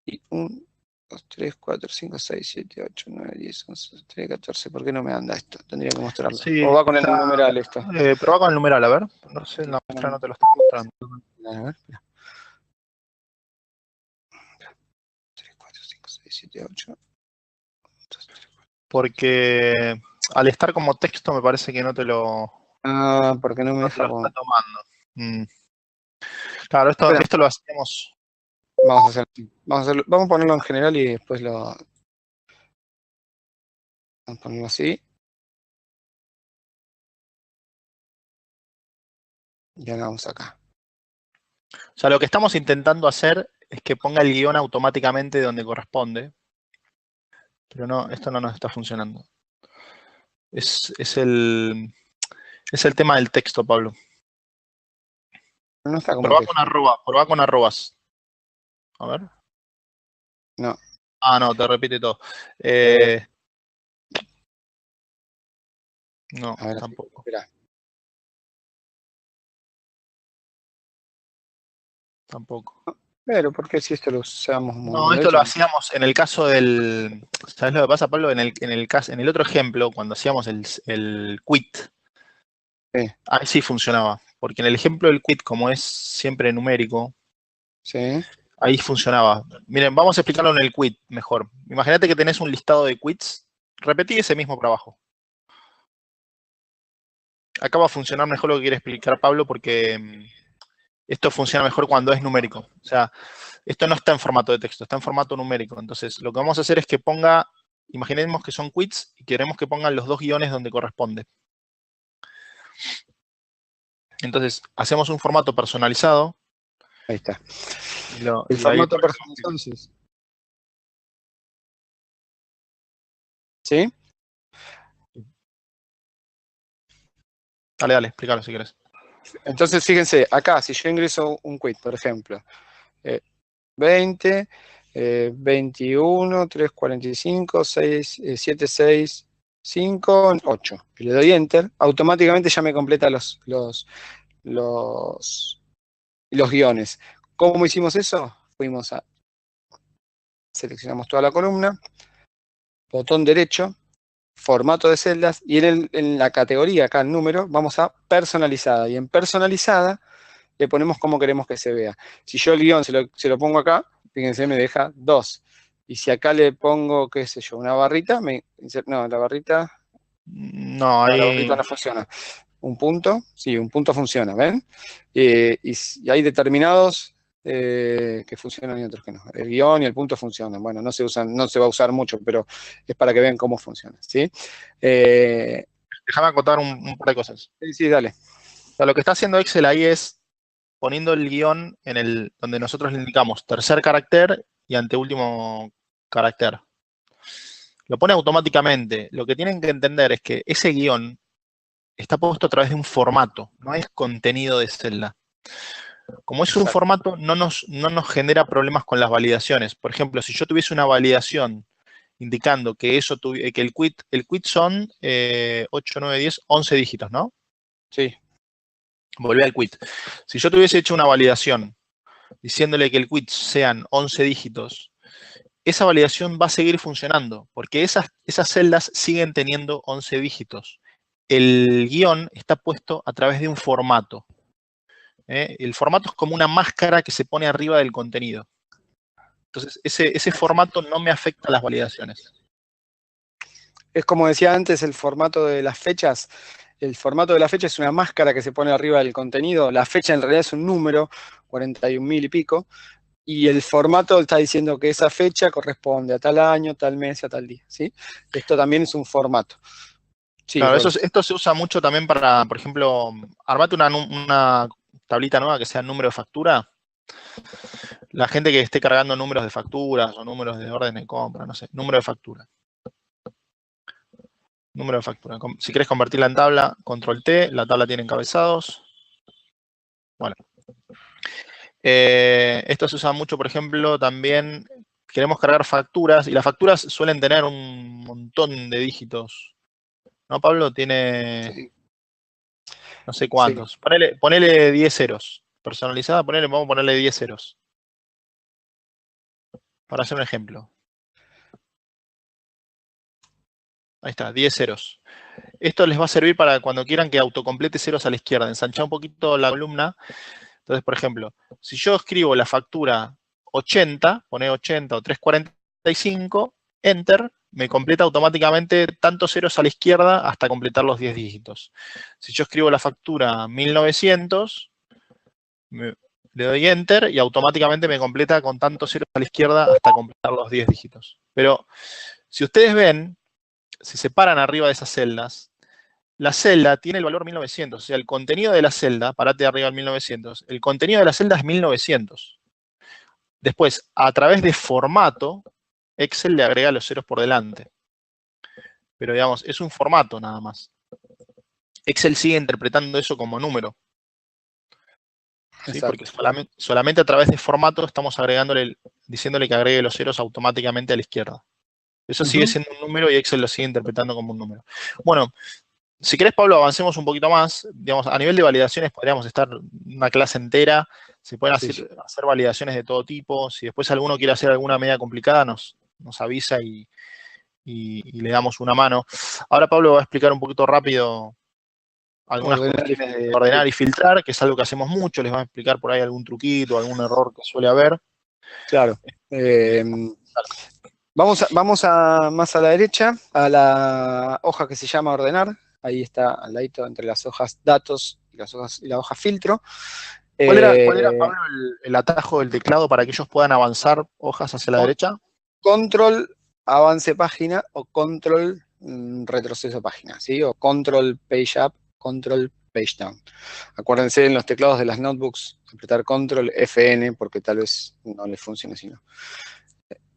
[SPEAKER 2] y 1, 2, 3, 4, 5, 6, 7, 8, 9, 10, 11, 12, 13, 14. ¿Por qué no me anda esto? Tendría que mostrarlo.
[SPEAKER 1] Sí,
[SPEAKER 2] o va con el numeral esto.
[SPEAKER 1] Probá con el numeral, a ver. No sé, en la muestra no te lo estoy mostrando.
[SPEAKER 2] A ver, 3, 4, 5, 6, 7, 8.
[SPEAKER 1] Porque al estar como texto me parece que no te lo...
[SPEAKER 2] Ah, porque no me deja
[SPEAKER 1] está tomando. Claro, esto lo hacemos...
[SPEAKER 2] Vamos a ponerlo en general y después vamos a ponerlo así. Y ahora vamos acá.
[SPEAKER 1] O sea, lo que estamos intentando hacer es que ponga el guión automáticamente donde corresponde. Pero no, esto no nos está funcionando. Es el tema del texto, Pablo.
[SPEAKER 2] No está como
[SPEAKER 1] probá con arrobas. A ver.
[SPEAKER 2] No.
[SPEAKER 1] Ah, no, te repite todo. No, a ver, tampoco.
[SPEAKER 2] Espera.
[SPEAKER 1] Tampoco.
[SPEAKER 2] Pero, ¿por qué si esto lo usamos?
[SPEAKER 1] No, esto lo hacíamos en el caso del... ¿Sabes lo que pasa, Pablo? En el otro ejemplo, cuando hacíamos el quit,
[SPEAKER 2] sí.
[SPEAKER 1] Ahí sí funcionaba. Porque en el ejemplo del quit, como es siempre numérico,
[SPEAKER 2] sí.
[SPEAKER 1] Ahí funcionaba. Miren, vamos a explicarlo en el quit mejor. Imagínate que tenés un listado de quits. Repetí ese mismo trabajo. Acá va a funcionar mejor lo que quiere explicar Pablo porque esto funciona mejor cuando es numérico. O sea, esto no está en formato de texto, está en formato numérico. Entonces, lo que vamos a hacer es que ponga, imaginemos que son quits y queremos que pongan los 2 guiones donde corresponde. Entonces, hacemos un formato personalizado.
[SPEAKER 2] Ahí está. El formato personalizado, sí. ¿Sí?
[SPEAKER 1] Dale, explícalo si querés.
[SPEAKER 2] Entonces, fíjense, acá, si yo ingreso un quit, por ejemplo, 20, 21, 345, 6, 7, 6, 5, 8. Y le doy Enter, automáticamente ya me completa los guiones. ¿Cómo hicimos eso? Seleccionamos toda la columna, botón derecho, formato de celdas, y en la categoría, acá el número, vamos a personalizada. Y en personalizada le ponemos cómo queremos que se vea. Si yo el guión se lo pongo acá, fíjense, me deja 2. Y si acá le pongo, qué sé yo, una barrita, no, la barrita
[SPEAKER 1] No,
[SPEAKER 2] la
[SPEAKER 1] ahí.
[SPEAKER 2] barrita no funciona. Un punto, sí, un punto funciona, ¿ven? Y hay determinados que funcionan y otros que no. El guión y el punto funcionan. Bueno, no se va a usar mucho, pero es para que vean cómo funciona, ¿sí?
[SPEAKER 1] Déjame acotar un par de cosas.
[SPEAKER 2] Sí, dale.
[SPEAKER 1] O sea, lo que está haciendo Excel ahí es poniendo el guión donde nosotros le indicamos tercer carácter y anteúltimo carácter. Lo pone automáticamente. Lo que tienen que entender es que ese guión está puesto a través de un formato, no es contenido de celda. Como es un formato, no nos genera problemas con las validaciones. Por ejemplo, si yo tuviese una validación indicando que el quit son 8, 9, 10, 11 dígitos, ¿no?
[SPEAKER 2] Sí.
[SPEAKER 1] Volví al quit. Si yo tuviese hecho una validación diciéndole que el quit sean 11 dígitos, esa validación va a seguir funcionando, porque esas celdas siguen teniendo 11 dígitos. El guión está puesto a través de un formato. El formato es como una máscara que se pone arriba del contenido. Entonces, ese formato no me afecta a las validaciones.
[SPEAKER 2] Es como decía antes, el formato de las fechas. El formato de la fecha es una máscara que se pone arriba del contenido. La fecha en realidad es un número, 41.000 y pico. Y el formato está diciendo que esa fecha corresponde a tal año, tal mes, a tal día, ¿sí? Esto también es un formato. Sí,
[SPEAKER 1] Claro,
[SPEAKER 2] Roles.
[SPEAKER 1] esto se usa mucho también para, por ejemplo, armate una tablita nueva que sea número de factura. La gente que esté cargando números de facturas o números de orden de compra, no sé, número de factura. Número de factura. Si quieres convertirla en tabla, control T, la tabla tiene encabezados. Bueno. Esto se usa mucho, por ejemplo, también queremos cargar facturas y las facturas suelen tener un montón de dígitos. ¿No, Pablo? Tiene
[SPEAKER 2] Sí.
[SPEAKER 1] no sé cuántos. Sí. Ponele 10 ceros. Personalizada, vamos a ponerle 10 ceros. Para hacer un ejemplo. Ahí está, 10 ceros. Esto les va a servir para cuando quieran que autocomplete ceros a la izquierda. Ensanchar un poquito la columna. Entonces, por ejemplo, si yo escribo la factura 80, pone 80 o 345, Enter, me completa automáticamente tantos ceros a la izquierda hasta completar los 10 dígitos. Si yo escribo la factura 1900, le doy Enter y automáticamente me completa con tantos ceros a la izquierda hasta completar los 10 dígitos. Pero si ustedes ven, si se paran arriba de esas celdas, la celda tiene el valor 1900. O sea, el contenido de la celda, parate arriba del 1900, el contenido de la celda es 1900. Después, a través de formato, Excel le agrega los ceros por delante. Pero digamos, es un formato nada más. Excel sigue interpretando eso como número. ¿Sí? Porque solamente a través de formato estamos diciéndole que agregue los ceros automáticamente a la izquierda. Eso sigue siendo un número y Excel lo sigue interpretando como un número. Bueno, si querés, Pablo, avancemos un poquito más. Digamos, a nivel de validaciones podríamos estar una clase entera. Se pueden hacer validaciones de todo tipo. Si después alguno quiere hacer alguna medida complicada, nos avisa y le damos una mano. Ahora Pablo va a explicar un poquito rápido algunas cuestiones de ordenar y filtrar, que es algo que hacemos mucho. Les va a explicar por ahí algún truquito, algún error que suele haber.
[SPEAKER 2] Claro. Vamos más a la derecha, a la hoja que se llama ordenar. Ahí está al ladito entre las hojas datos y la hoja filtro.
[SPEAKER 1] ¿Cuál era, Pablo, el atajo del teclado para que ellos puedan avanzar hojas hacia la derecha?
[SPEAKER 2] Control avance página o control retroceso página, ¿sí? O control page up, control page down. Acuérdense en los teclados de las notebooks, apretar control FN, porque tal vez no les funcione si no.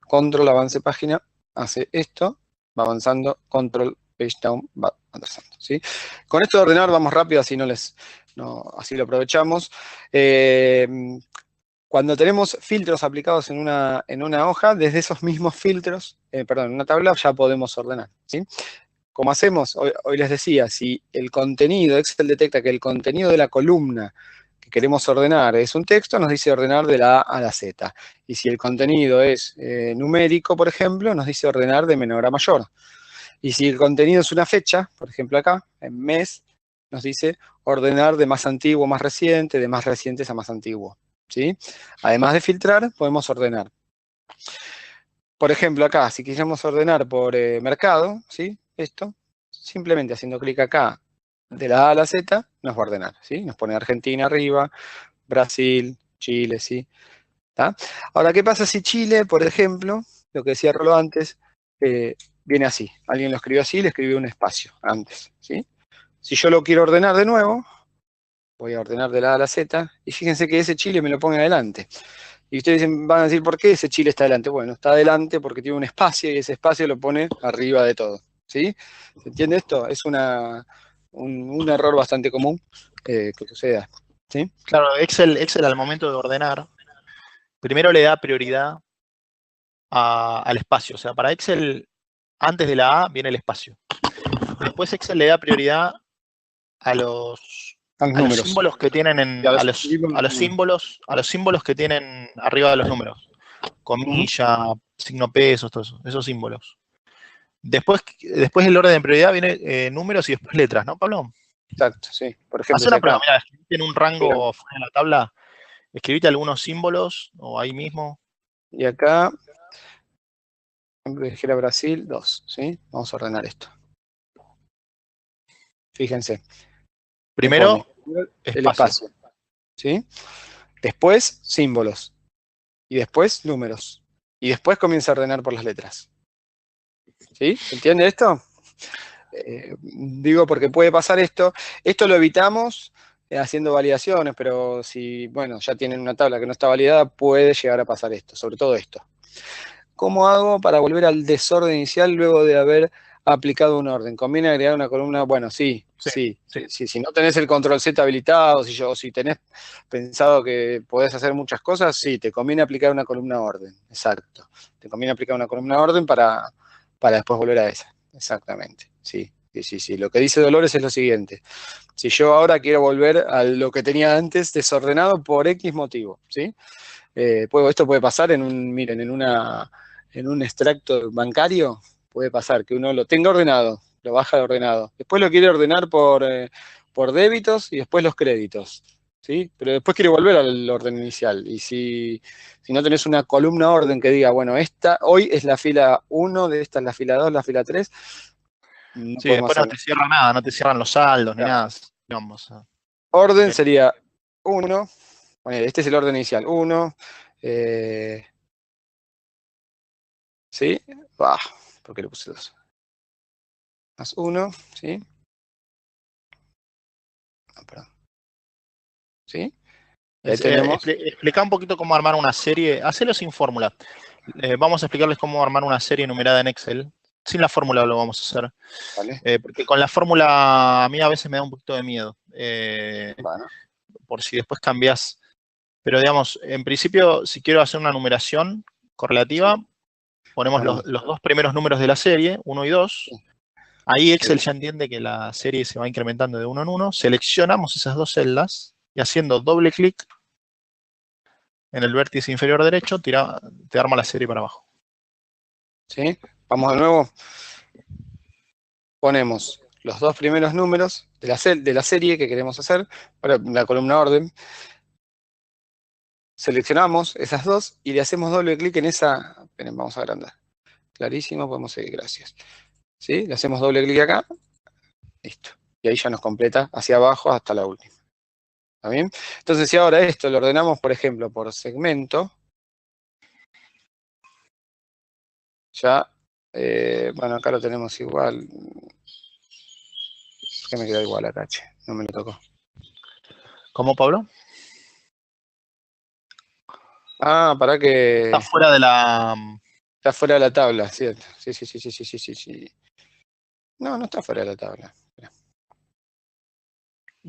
[SPEAKER 2] Control avance página, hace esto, va avanzando, control page down, va avanzando, ¿sí? Con esto de ordenar vamos rápido, así así lo aprovechamos. Cuando tenemos filtros aplicados en una hoja, desde esos mismos filtros, en una tabla, ya podemos ordenar, ¿sí? Como hacemos, hoy les decía, si el contenido, Excel detecta que el contenido de la columna que queremos ordenar es un texto, nos dice ordenar de la A a la Z. Y si el contenido es numérico, por ejemplo, nos dice ordenar de menor a mayor. Y si el contenido es una fecha, por ejemplo acá, en mes, nos dice ordenar de más antiguo a más reciente, de más recientes a más antiguo, ¿sí? Además de filtrar, podemos ordenar. Por ejemplo, acá, si quisiéramos ordenar por mercado, ¿sí? Esto, simplemente haciendo clic acá, de la A a la Z, nos va a ordenar, ¿sí? Nos pone Argentina arriba, Brasil, Chile, ¿sí? ¿Tá? Ahora, ¿qué pasa si Chile, por ejemplo, lo que decía Rolo antes, viene así? Alguien lo escribió así, le escribió un espacio antes, ¿sí? Si yo lo quiero ordenar de nuevo, voy a ordenar de la A a la Z, y fíjense que ese Chile me lo pone adelante. Y ustedes van a decir, ¿por qué ese Chile está adelante? Bueno, está adelante porque tiene un espacio y ese espacio lo pone arriba de todo, ¿sí? ¿Se entiende esto? Es un error bastante común que suceda, ¿sí?
[SPEAKER 1] Claro, Excel al momento de ordenar, primero le da prioridad al espacio. O sea, para Excel, antes de la A viene el espacio. Después Excel le da prioridad a los
[SPEAKER 2] números.
[SPEAKER 1] símbolos que tienen a los símbolos que tienen arriba de los números. Comilla, signo pesos, todos esos símbolos. Después el orden de prioridad viene números y después letras, ¿no, Pablo?
[SPEAKER 2] Exacto, sí. Por ejemplo,
[SPEAKER 1] haz una prueba, mira, escribite en un rango fuera de la tabla, escribite algunos símbolos, o ahí mismo.
[SPEAKER 2] Y acá, dijera Brasil, 2, ¿sí? Vamos a ordenar esto. Fíjense.
[SPEAKER 1] Primero,
[SPEAKER 2] el espacio, ¿sí? Después, símbolos. Y después, números. Y después comienza a ordenar por las letras. ¿Sí? ¿Se entiende esto? Digo porque puede pasar esto. Esto lo evitamos haciendo validaciones, pero si, bueno, ya tienen una tabla que no está validada, puede llegar a pasar esto, sobre todo esto. ¿Cómo hago para volver al desorden inicial luego de haber aplicado un orden? ¿Conviene agregar una columna? Bueno, sí. Si no tenés el control Z habilitado, si tenés pensado que podés hacer muchas cosas, sí, te conviene aplicar una columna orden. Exacto. Te conviene aplicar una columna orden para después volver a esa. Exactamente. Sí. Lo que dice Dolores es lo siguiente. Si yo ahora quiero volver a lo que tenía antes desordenado por X motivo, ¿sí? Esto puede pasar miren, en un extracto bancario, puede pasar que uno lo tenga ordenado, lo baja de ordenado. Después lo quiere ordenar por débitos y después los créditos, ¿sí? Pero después quiere volver al orden inicial. Y si no tenés una columna orden que diga, bueno, hoy es la fila 1, de esta es la fila 2, la fila 3, no
[SPEAKER 1] Sí, después no te cierra nada, no te cierran los saldos ni nada. Vamos.
[SPEAKER 2] Orden sería 1, este es el orden inicial, 1, ¿sí? ¿Por qué le puse 2? Más 1, ¿sí? Perdón. ¿Sí? Ahí tenemos.
[SPEAKER 1] Explica un poquito cómo armar una serie. Hacelo sin fórmula. Vamos a explicarles cómo armar una serie enumerada en Excel. Sin la fórmula lo vamos a hacer.
[SPEAKER 2] Vale.
[SPEAKER 1] Porque con la fórmula a mí a veces me da un poquito de miedo.
[SPEAKER 2] Bueno.
[SPEAKER 1] Por si después cambias. Pero digamos, en principio, si quiero hacer una numeración correlativa, ponemos los dos primeros números de la serie, 1 y 2. Ahí Excel ya entiende que la serie se va incrementando de 1 en 1. Seleccionamos esas dos celdas y haciendo doble clic en el vértice inferior derecho, te arma la serie para abajo.
[SPEAKER 2] ¿Sí? Vamos de nuevo. Ponemos los dos primeros números de la serie que queremos hacer, para la columna orden. Seleccionamos esas dos y le hacemos doble clic en esa. Esperen, vamos a agrandar. Clarísimo, podemos seguir, gracias. ¿Sí? Le hacemos doble clic acá. Listo. Y ahí ya nos completa hacia abajo hasta la última. ¿Está bien? Entonces, si ahora esto lo ordenamos, por ejemplo, por segmento, ya, bueno, acá lo tenemos igual. ¿Por qué me queda igual acá, che? No me lo tocó.
[SPEAKER 1] ¿Cómo, Pablo?
[SPEAKER 2] Ah, para que
[SPEAKER 1] Está fuera de la...
[SPEAKER 2] está fuera de la tabla, cierto. Sí, sí, sí, sí, sí, sí, sí, sí. No, no está fuera de la tabla.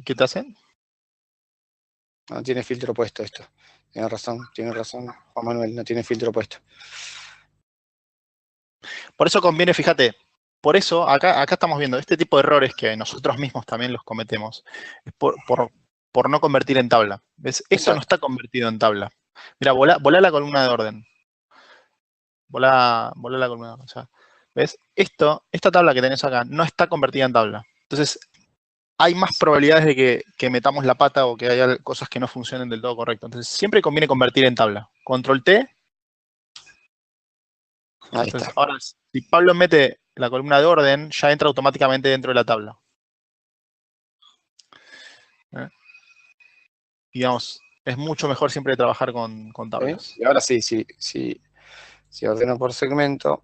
[SPEAKER 1] ¿Qué te hacen?
[SPEAKER 2] No tiene filtro puesto esto. Tiene razón, Juan Manuel, no tiene filtro puesto.
[SPEAKER 1] Por eso conviene, fíjate, por eso acá estamos viendo este tipo de errores que nosotros mismos también los cometemos, es por no convertir en tabla. ¿Ves? Esto no
[SPEAKER 2] Exacto.
[SPEAKER 1] está convertido en tabla. Mira, volá la columna de orden. Volá la columna de orden. O sea, ¿ves? Esta tabla que tenés acá no está convertida en tabla. Entonces, hay más probabilidades de que metamos la pata o que haya cosas que no funcionen del todo correcto. Entonces, siempre conviene convertir en tabla. Control T.
[SPEAKER 2] Ahí
[SPEAKER 1] Entonces,
[SPEAKER 2] está.
[SPEAKER 1] ahora, si Pablo mete la columna de orden, ya entra automáticamente dentro de la tabla. Digamos, es mucho mejor siempre trabajar con tablas.
[SPEAKER 2] Y ahora sí, si ordeno por segmento.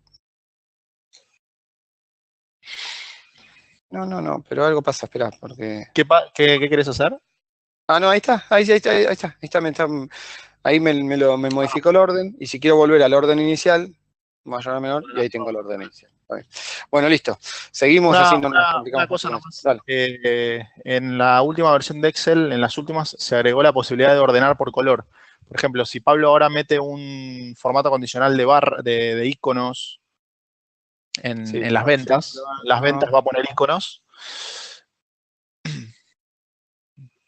[SPEAKER 2] No, pero algo pasa, espera, porque.
[SPEAKER 1] ¿Qué querés hacer?
[SPEAKER 2] Ah, no, ahí está, ahí me modificó el orden, y si quiero volver al orden inicial, mayor a menor, y ahí tengo el orden inicial. Bueno, listo. Seguimos, así no nos
[SPEAKER 1] Una
[SPEAKER 2] complicamos
[SPEAKER 1] cosa
[SPEAKER 2] mucho más.
[SPEAKER 1] nomás.
[SPEAKER 2] Dale.
[SPEAKER 1] En la última versión de Excel, en las últimas, se agregó la posibilidad de ordenar por color. Por ejemplo, si Pablo ahora mete un formato condicional de iconos
[SPEAKER 2] Sí.
[SPEAKER 1] en las ventas va a poner iconos.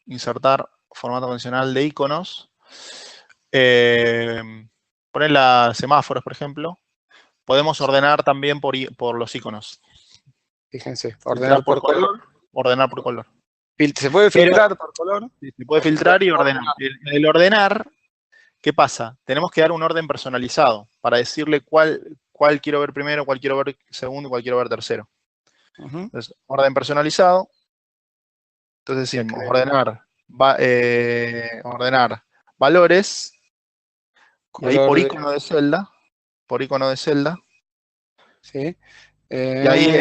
[SPEAKER 1] Insertar formato condicional de iconos. Poner las semáforos, por ejemplo. Podemos ordenar también por los iconos.
[SPEAKER 2] Fíjense,
[SPEAKER 1] Filtrar
[SPEAKER 2] ordenar por color.
[SPEAKER 1] ordenar por color.
[SPEAKER 2] Se puede
[SPEAKER 1] Pero
[SPEAKER 2] filtrar por color.
[SPEAKER 1] se puede filtrar y ordenar. En el ordenar, ¿qué pasa? Tenemos que dar un orden personalizado para decirle cuál quiero ver primero, cuál quiero ver segundo y cuál quiero ver tercero. Entonces, orden personalizado. Entonces decimos ordenar valores. Y ahí
[SPEAKER 2] Color de.
[SPEAKER 1] por icono de celda.
[SPEAKER 2] Sí.
[SPEAKER 1] Y ahí,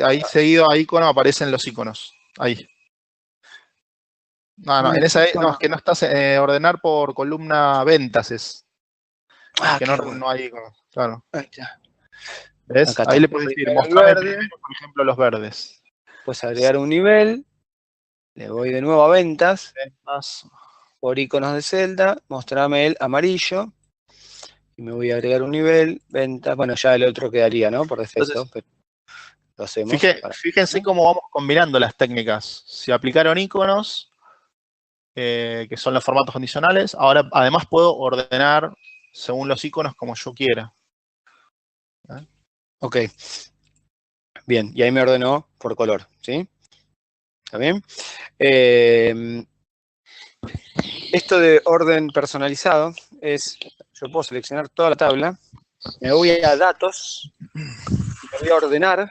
[SPEAKER 1] ahí seguido a icono aparecen los iconos. Ahí. No, en esa no, es que no estás ordenar por columna ventas es. Es que
[SPEAKER 2] Qué
[SPEAKER 1] no
[SPEAKER 2] bueno.
[SPEAKER 1] hay iconos. Claro.
[SPEAKER 2] Ahí está.
[SPEAKER 1] ¿Ves?
[SPEAKER 2] Acá
[SPEAKER 1] Ahí
[SPEAKER 2] está.
[SPEAKER 1] le puedes decir,
[SPEAKER 2] Primero el
[SPEAKER 1] mostrame
[SPEAKER 2] verde,
[SPEAKER 1] primero, por ejemplo, los verdes.
[SPEAKER 2] pues agregar un nivel, le voy de nuevo a ventas,
[SPEAKER 1] Ventas.
[SPEAKER 2] por iconos de celda, mostrame el amarillo, y me voy a agregar un nivel, ventas, bueno, ya el otro quedaría, ¿no? Por defecto,
[SPEAKER 1] Entonces,
[SPEAKER 2] pero lo hacemos.
[SPEAKER 1] fíjense cómo vamos combinando las técnicas. Si aplicaron iconos, que son los formatos condicionales, ahora además puedo ordenar según los iconos como yo quiera.
[SPEAKER 2] Ok. Bien, y ahí me ordenó por color, ¿sí? ¿Está bien? Esto de orden personalizado es, yo puedo seleccionar toda la tabla, me voy a datos, me voy a ordenar,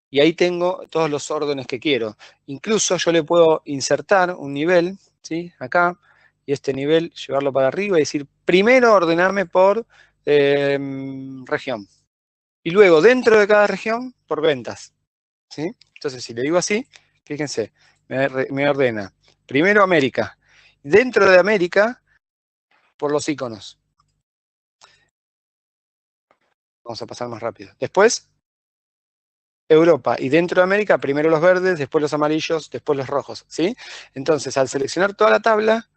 [SPEAKER 2] y ahí tengo todos los órdenes que quiero. Incluso yo le puedo insertar un nivel, ¿sí? Acá, y este nivel llevarlo para arriba y decir, primero ordenarme por región. Y luego, dentro de cada región, por ventas. ¿Sí? Entonces, si le digo así, fíjense, me ordena primero América. Dentro de América, por los iconos. Vamos a pasar más rápido. Después, Europa. Y dentro de América, primero los verdes, después los amarillos, después los rojos. ¿Sí? Entonces, al seleccionar toda la tabla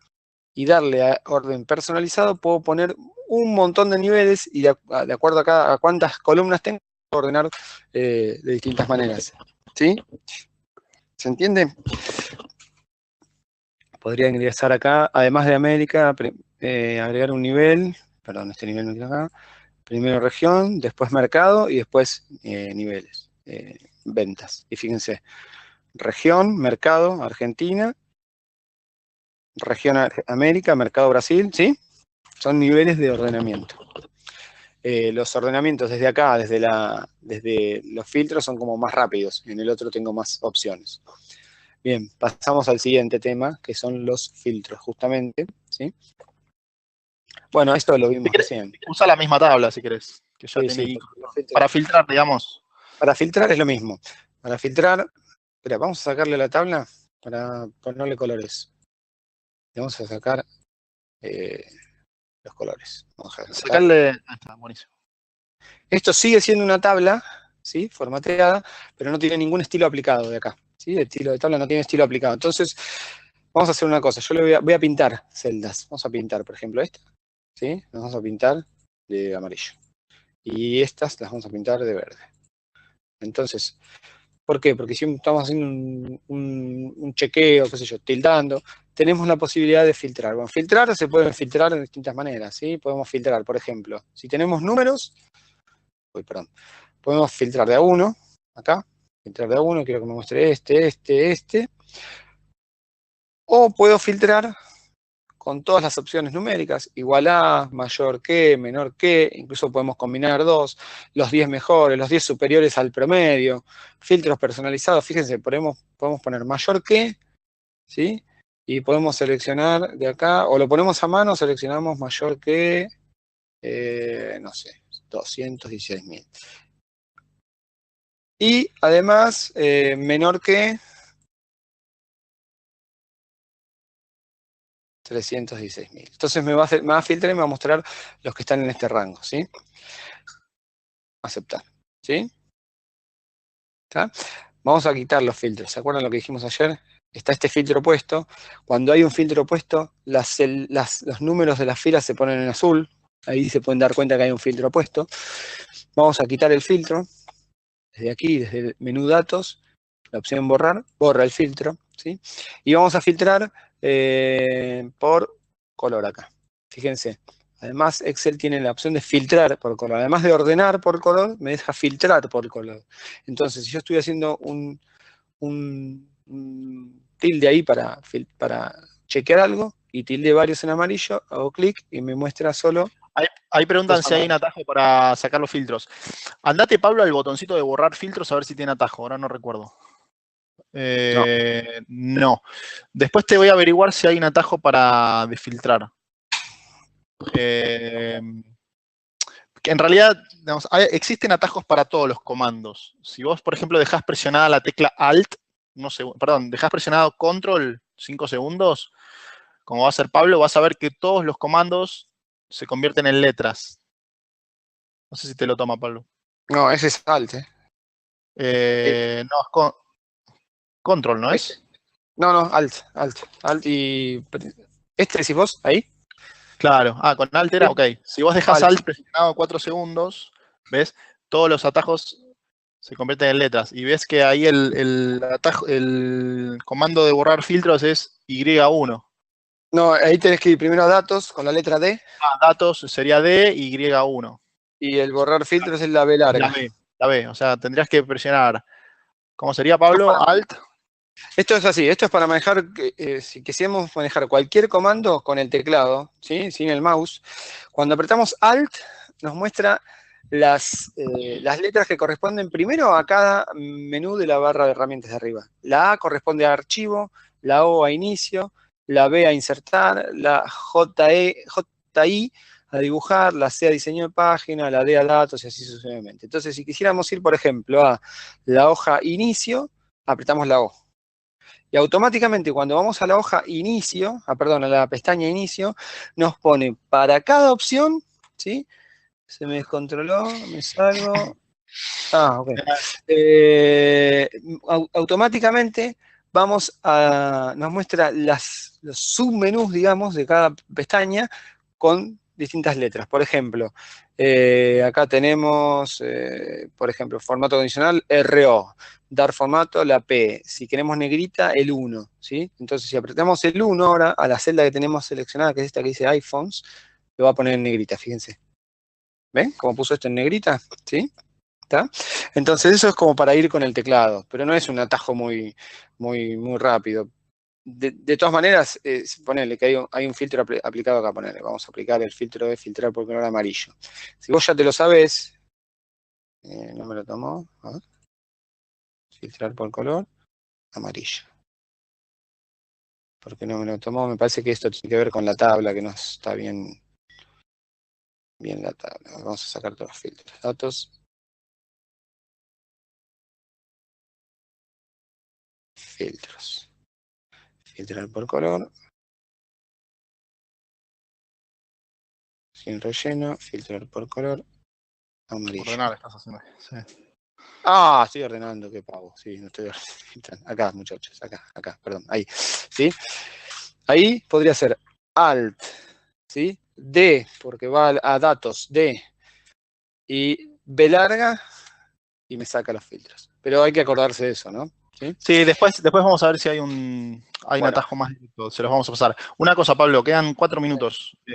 [SPEAKER 2] y darle a orden personalizado, puedo poner un montón de niveles y de acuerdo a cuántas columnas tengo, puedo ordenar de distintas maneras. ¿Sí? ¿Se entiende? Podría ingresar acá, además de América, agregar un nivel, perdón, este nivel no quiero acá, primero región, después mercado y después niveles, ventas. Y fíjense, región, mercado, Argentina, región América, mercado Brasil, ¿sí? Son niveles de ordenamiento. Los ordenamientos desde acá, desde los filtros, son como más rápidos. En el otro tengo más opciones. Bien, pasamos al siguiente tema, que son los filtros, justamente, ¿sí? Bueno, esto lo vimos recién.
[SPEAKER 1] Usa la misma tabla si querés, que ya
[SPEAKER 2] Sí,
[SPEAKER 1] tiene
[SPEAKER 2] sí,
[SPEAKER 1] iconos.
[SPEAKER 2] los filtros.
[SPEAKER 1] Para filtrar, digamos.
[SPEAKER 2] Para filtrar es lo mismo. Para filtrar, espera, vamos a sacarle la tabla. para ponerle colores. Le vamos a sacar los colores. Vamos a sacar.
[SPEAKER 1] Sacarle. Ah, está, buenísimo.
[SPEAKER 2] Esto sigue siendo una tabla, ¿sí? Formateada, pero no tiene ningún estilo aplicado de acá. ¿Sí? El estilo de tabla no tiene estilo aplicado. Entonces, vamos a hacer una cosa. Yo le voy a pintar celdas. Vamos a pintar, por ejemplo, esta. ¿Sí? Las vamos a pintar de amarillo. Y estas las vamos a pintar de verde. Entonces, ¿por qué? Porque si estamos haciendo un chequeo, qué sé yo, tildando, tenemos la posibilidad de filtrar. Bueno, filtrar se puede filtrar de distintas maneras, ¿sí? Podemos filtrar, por ejemplo, si tenemos números, podemos filtrar de a uno, acá, filtrar de a uno, quiero que me muestre este, o puedo filtrar con todas las opciones numéricas, igual a, mayor que, menor que, incluso podemos combinar dos, los 10 mejores, los 10 superiores al promedio, filtros personalizados, fíjense, podemos poner mayor que, ¿sí? Y podemos seleccionar de acá, o lo ponemos a mano, seleccionamos mayor que, no sé, 216.000. Y además, menor que 316.000. Entonces me va a filtrar y me va a mostrar los que están en este rango, ¿sí? Aceptar, ¿sí? ¿Está? Vamos a quitar los filtros. ¿Se acuerdan lo que dijimos ayer? Está este filtro puesto. Cuando hay un filtro puesto, los números de las filas se ponen en azul. Ahí se pueden dar cuenta que hay un filtro puesto. Vamos a quitar el filtro. Desde aquí, desde el menú datos, la opción borrar, borra el filtro, ¿sí? Y vamos a filtrar por color acá. Fíjense. Además, Excel tiene la opción de filtrar por color. Además de ordenar por color, me deja filtrar por color. Entonces, si yo estoy haciendo un tilde ahí para chequear algo, y tilde varios en amarillo, hago clic y me muestra solo.
[SPEAKER 1] Ahí preguntan si hay un atajo para sacar los filtros. Andate, Pablo, al botoncito de borrar filtros a ver si tiene atajo. Ahora no recuerdo. No. Después te voy a averiguar si hay un atajo para desfiltrar. En realidad, digamos, existen atajos para todos los comandos. Si vos, por ejemplo, dejás presionada la tecla Alt, dejás presionado Control 5 segundos, como va a hacer Pablo, vas a ver que todos los comandos se convierten en letras. No sé si te lo toma, Pablo.
[SPEAKER 2] No, ese es Alt,
[SPEAKER 1] no, es Control, ¿no es?
[SPEAKER 2] No, Alt y... ¿Este decís vos? ¿Ahí?
[SPEAKER 1] Claro. Ah, con Alt era, ok. Si vos dejás Alt presionado 4 segundos, ¿ves? Todos los atajos se convierten en letras. Y ves que ahí el comando de borrar filtros es Y1.
[SPEAKER 2] No, ahí tenés que ir primero a datos con la letra D.
[SPEAKER 1] Datos sería D, Y1.
[SPEAKER 2] Y el borrar filtros es la B larga.
[SPEAKER 1] La B. O sea, tendrías que presionar. ¿Cómo sería, Pablo? Alt.
[SPEAKER 2] Esto es así, esto es para manejar, si quisiéramos manejar cualquier comando con el teclado, ¿sí? Sin el mouse, cuando apretamos Alt nos muestra las letras que corresponden primero a cada menú de la barra de herramientas de arriba. La A corresponde a archivo, la O a inicio, la B a insertar, la JI a dibujar, la C a diseño de página, la D a datos y así sucesivamente. Entonces, si quisiéramos ir, por ejemplo, a la hoja inicio, apretamos la O. Y automáticamente cuando vamos a la hoja inicio, a la pestaña inicio, nos pone para cada opción, ¿sí? Se me descontroló, me salgo. Ah, ok. Automáticamente nos muestra los submenús, digamos, de cada pestaña con distintas letras. Por ejemplo, acá tenemos, por ejemplo, formato condicional RO, dar formato la P, si queremos negrita el 1, ¿sí? Entonces si apretamos el 1 ahora a la celda que tenemos seleccionada, que es esta que dice iPhones, lo va a poner en negrita, fíjense. ¿Ven cómo puso esto en negrita? ¿Sí? ¿Está? Entonces eso es como para ir con el teclado, pero no es un atajo muy rápido. De todas maneras, ponele que hay un filtro aplicado acá, ponele. Vamos a aplicar el filtro de filtrar por color amarillo. Si vos ya te lo sabés, no me lo tomó, a ver. Filtrar por color amarillo. Porque no me lo tomó, me parece que esto tiene que ver con la tabla, que no está bien la tabla. Vamos a sacar todos los filtros. Datos. Filtros. filtrar por color, sin relleno, filtrar por color, amarillo.
[SPEAKER 1] Ordenar estás haciendo. Sí.
[SPEAKER 2] Ah, estoy ordenando, qué pavo. Sí, no estoy ordenando. Acá, muchachos, acá, perdón, ahí. ¿Sí? Ahí podría ser Alt, ¿sí? D, porque va a datos, D. Y B larga, y me saca los filtros. Pero hay que acordarse de eso, ¿no? Sí,
[SPEAKER 1] Sí, después vamos a ver si hay un
[SPEAKER 2] bueno,
[SPEAKER 1] atajo más directo. Se los vamos a pasar. Una cosa, Pablo, quedan 4 minutos.
[SPEAKER 2] sí.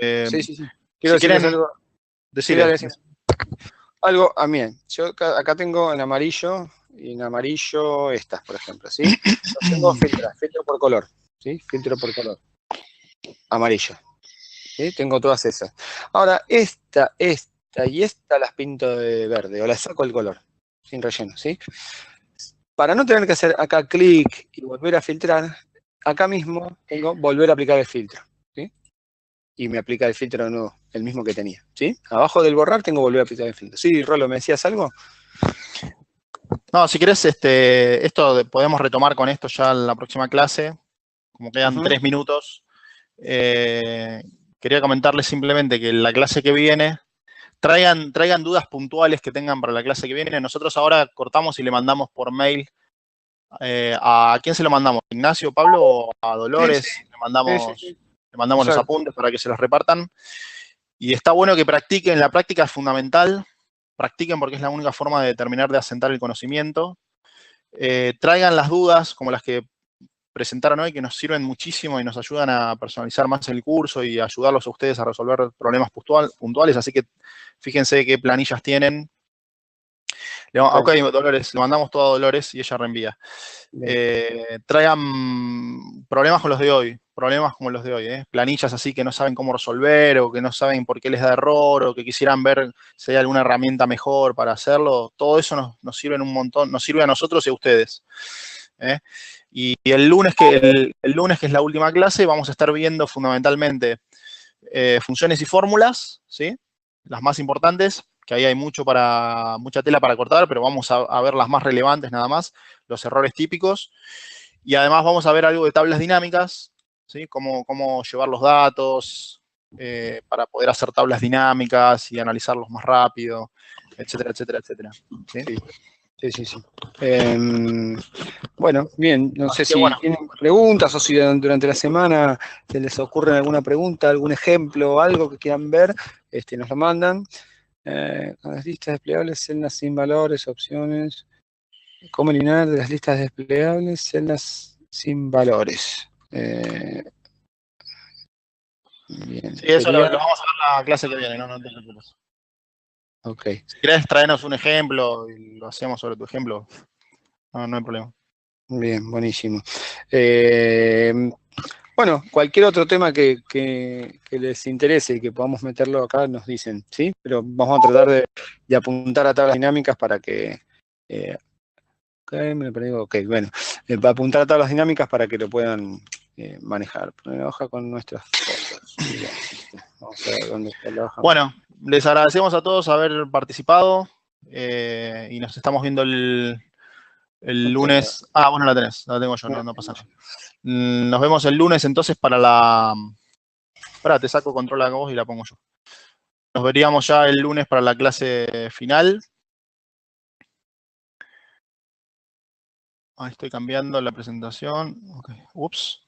[SPEAKER 2] Quiero
[SPEAKER 1] Si
[SPEAKER 2] decirles
[SPEAKER 1] quieren,
[SPEAKER 2] algo. Sí,
[SPEAKER 1] decile.
[SPEAKER 2] dale, decime. Algo a mí. Yo acá tengo en amarillo y en amarillo estas, por ejemplo, ¿sí? Los tengo filtro por color, ¿sí? Filtro por color. Amarillo. ¿Sí? Tengo todas esas. Ahora, esta y esta las pinto de verde o las saco el color, sin relleno, ¿sí? Para no tener que hacer acá clic y volver a filtrar, acá mismo tengo volver a aplicar el filtro, ¿sí? Y me aplica el filtro de nuevo, el mismo que tenía, ¿sí? Abajo del borrar tengo volver a aplicar el filtro. Sí, Rolo, ¿me decías algo?
[SPEAKER 1] No, si querés, podemos retomar con esto ya en la próxima clase. Como quedan 3 minutos. Quería comentarles simplemente que en la clase que viene traigan dudas puntuales que tengan para la clase que viene. Nosotros ahora cortamos y le mandamos por mail. ¿A quién se lo mandamos? ¿Ignacio, Pablo o a Dolores?
[SPEAKER 2] Sí.
[SPEAKER 1] Le mandamos los apuntes para que se los repartan. Y está bueno que practiquen. La práctica es fundamental. Practiquen porque es la única forma de terminar de asentar el conocimiento. Traigan las dudas como las que presentaron hoy, que nos sirven muchísimo y nos ayudan a personalizar más el curso y ayudarlos a ustedes a resolver problemas puntuales. Así que fíjense qué planillas tienen. Ok, Dolores, le mandamos todo a Dolores y ella reenvía. Traigan problemas como los de hoy, planillas así que no saben cómo resolver o que no saben por qué les da error o que quisieran ver si hay alguna herramienta mejor para hacerlo. Todo eso nos sirve un montón, nos sirve a nosotros y a ustedes. Y el lunes, que es la última clase, vamos a estar viendo fundamentalmente funciones y fórmulas, ¿sí? Las más importantes, que ahí hay mucha tela para cortar, pero vamos a ver las más relevantes nada más, los errores típicos. Y además vamos a ver algo de tablas dinámicas, ¿sí? Cómo llevar los datos para poder hacer tablas dinámicas y analizarlos más rápido, etcétera, etcétera, etcétera. ¿Sí?
[SPEAKER 2] Sí. Bueno, bien, no sé si
[SPEAKER 1] bueno,
[SPEAKER 2] tienen preguntas o si durante la semana se les ocurre alguna pregunta, algún ejemplo, algo que quieran ver, nos lo mandan. Con las listas desplegables, celdas sin valores, opciones. ¿Cómo eliminar de las listas desplegables celdas sin valores? Bien,
[SPEAKER 1] sí, eso lo vamos a ver en la clase que viene, no te preocupes.
[SPEAKER 2] Ok.
[SPEAKER 1] Si querés traernos un ejemplo y lo hacemos sobre tu ejemplo, no hay problema.
[SPEAKER 2] Bien, buenísimo. Bueno, cualquier otro tema que les interese y que podamos meterlo acá, nos dicen, ¿sí? Pero vamos a tratar de apuntar a tablas dinámicas para que... bueno. Para apuntar a tablas dinámicas para que lo puedan manejar. Poner la hoja con nuestras fotos. Bien. Vamos a ver dónde está la hoja.
[SPEAKER 1] Bueno, les agradecemos a todos haber participado y nos estamos viendo el lunes. Ah, bueno, la tenés, la tengo yo, no pasa nada. Nos vemos el lunes entonces para la... Espera, te saco control a vos y la pongo yo. Nos veríamos ya el lunes para la clase final. Ahí estoy cambiando la presentación. Okay. Ups.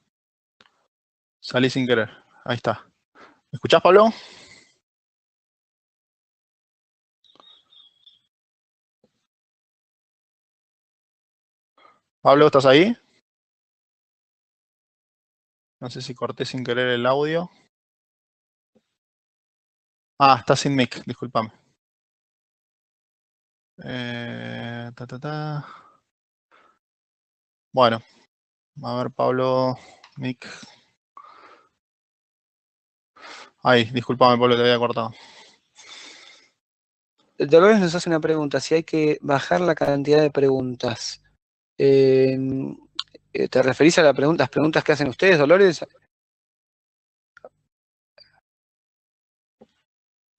[SPEAKER 1] Salí sin querer. Ahí está. ¿Me escuchás, Pablo? Pablo, ¿estás ahí? No sé si corté sin querer el audio. Ah, está sin mic, discúlpame. Bueno, a ver, Pablo, mic. Ahí, discúlpame, Pablo, te había cortado.
[SPEAKER 2] Dolores nos hace una pregunta, si hay que bajar la cantidad de preguntas. ¿Te referís a las preguntas que hacen ustedes, Dolores?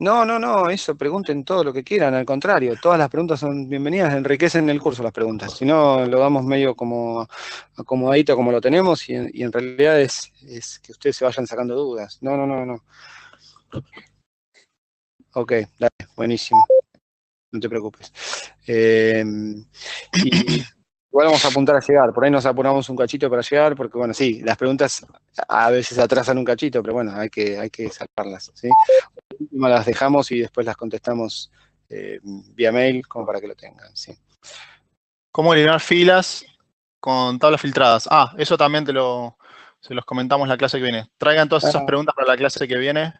[SPEAKER 2] No, eso, pregunten todo lo que quieran, al contrario, todas las preguntas son bienvenidas, enriquecen el curso las preguntas, si no lo damos medio como acomodadito como lo tenemos y en realidad es que ustedes se vayan sacando dudas. No. Ok, dale, buenísimo, no te preocupes. Y igual vamos a apuntar a llegar, por ahí nos apuramos un cachito para llegar, porque bueno, sí, las preguntas a veces atrasan un cachito, pero bueno, hay que salvarlas, ¿sí? Las dejamos y después las contestamos vía mail como para que lo tengan, sí.
[SPEAKER 1] ¿Cómo eliminar filas con tablas filtradas? Ah, eso también se los comentamos la clase que viene. Traigan todas esas preguntas para la clase que viene,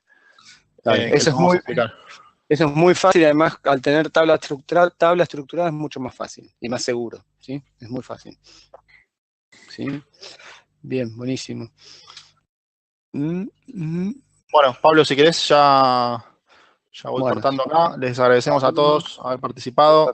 [SPEAKER 2] Dale,
[SPEAKER 1] que lo vamos a explicar.
[SPEAKER 2] eso es muy fácil, además al tener tabla estructurada es mucho más fácil y más seguro, ¿sí? Es muy fácil. ¿Sí? Bien, buenísimo.
[SPEAKER 1] Bueno, Pablo, si querés ya voy cortando acá. Les agradecemos a todos haber participado.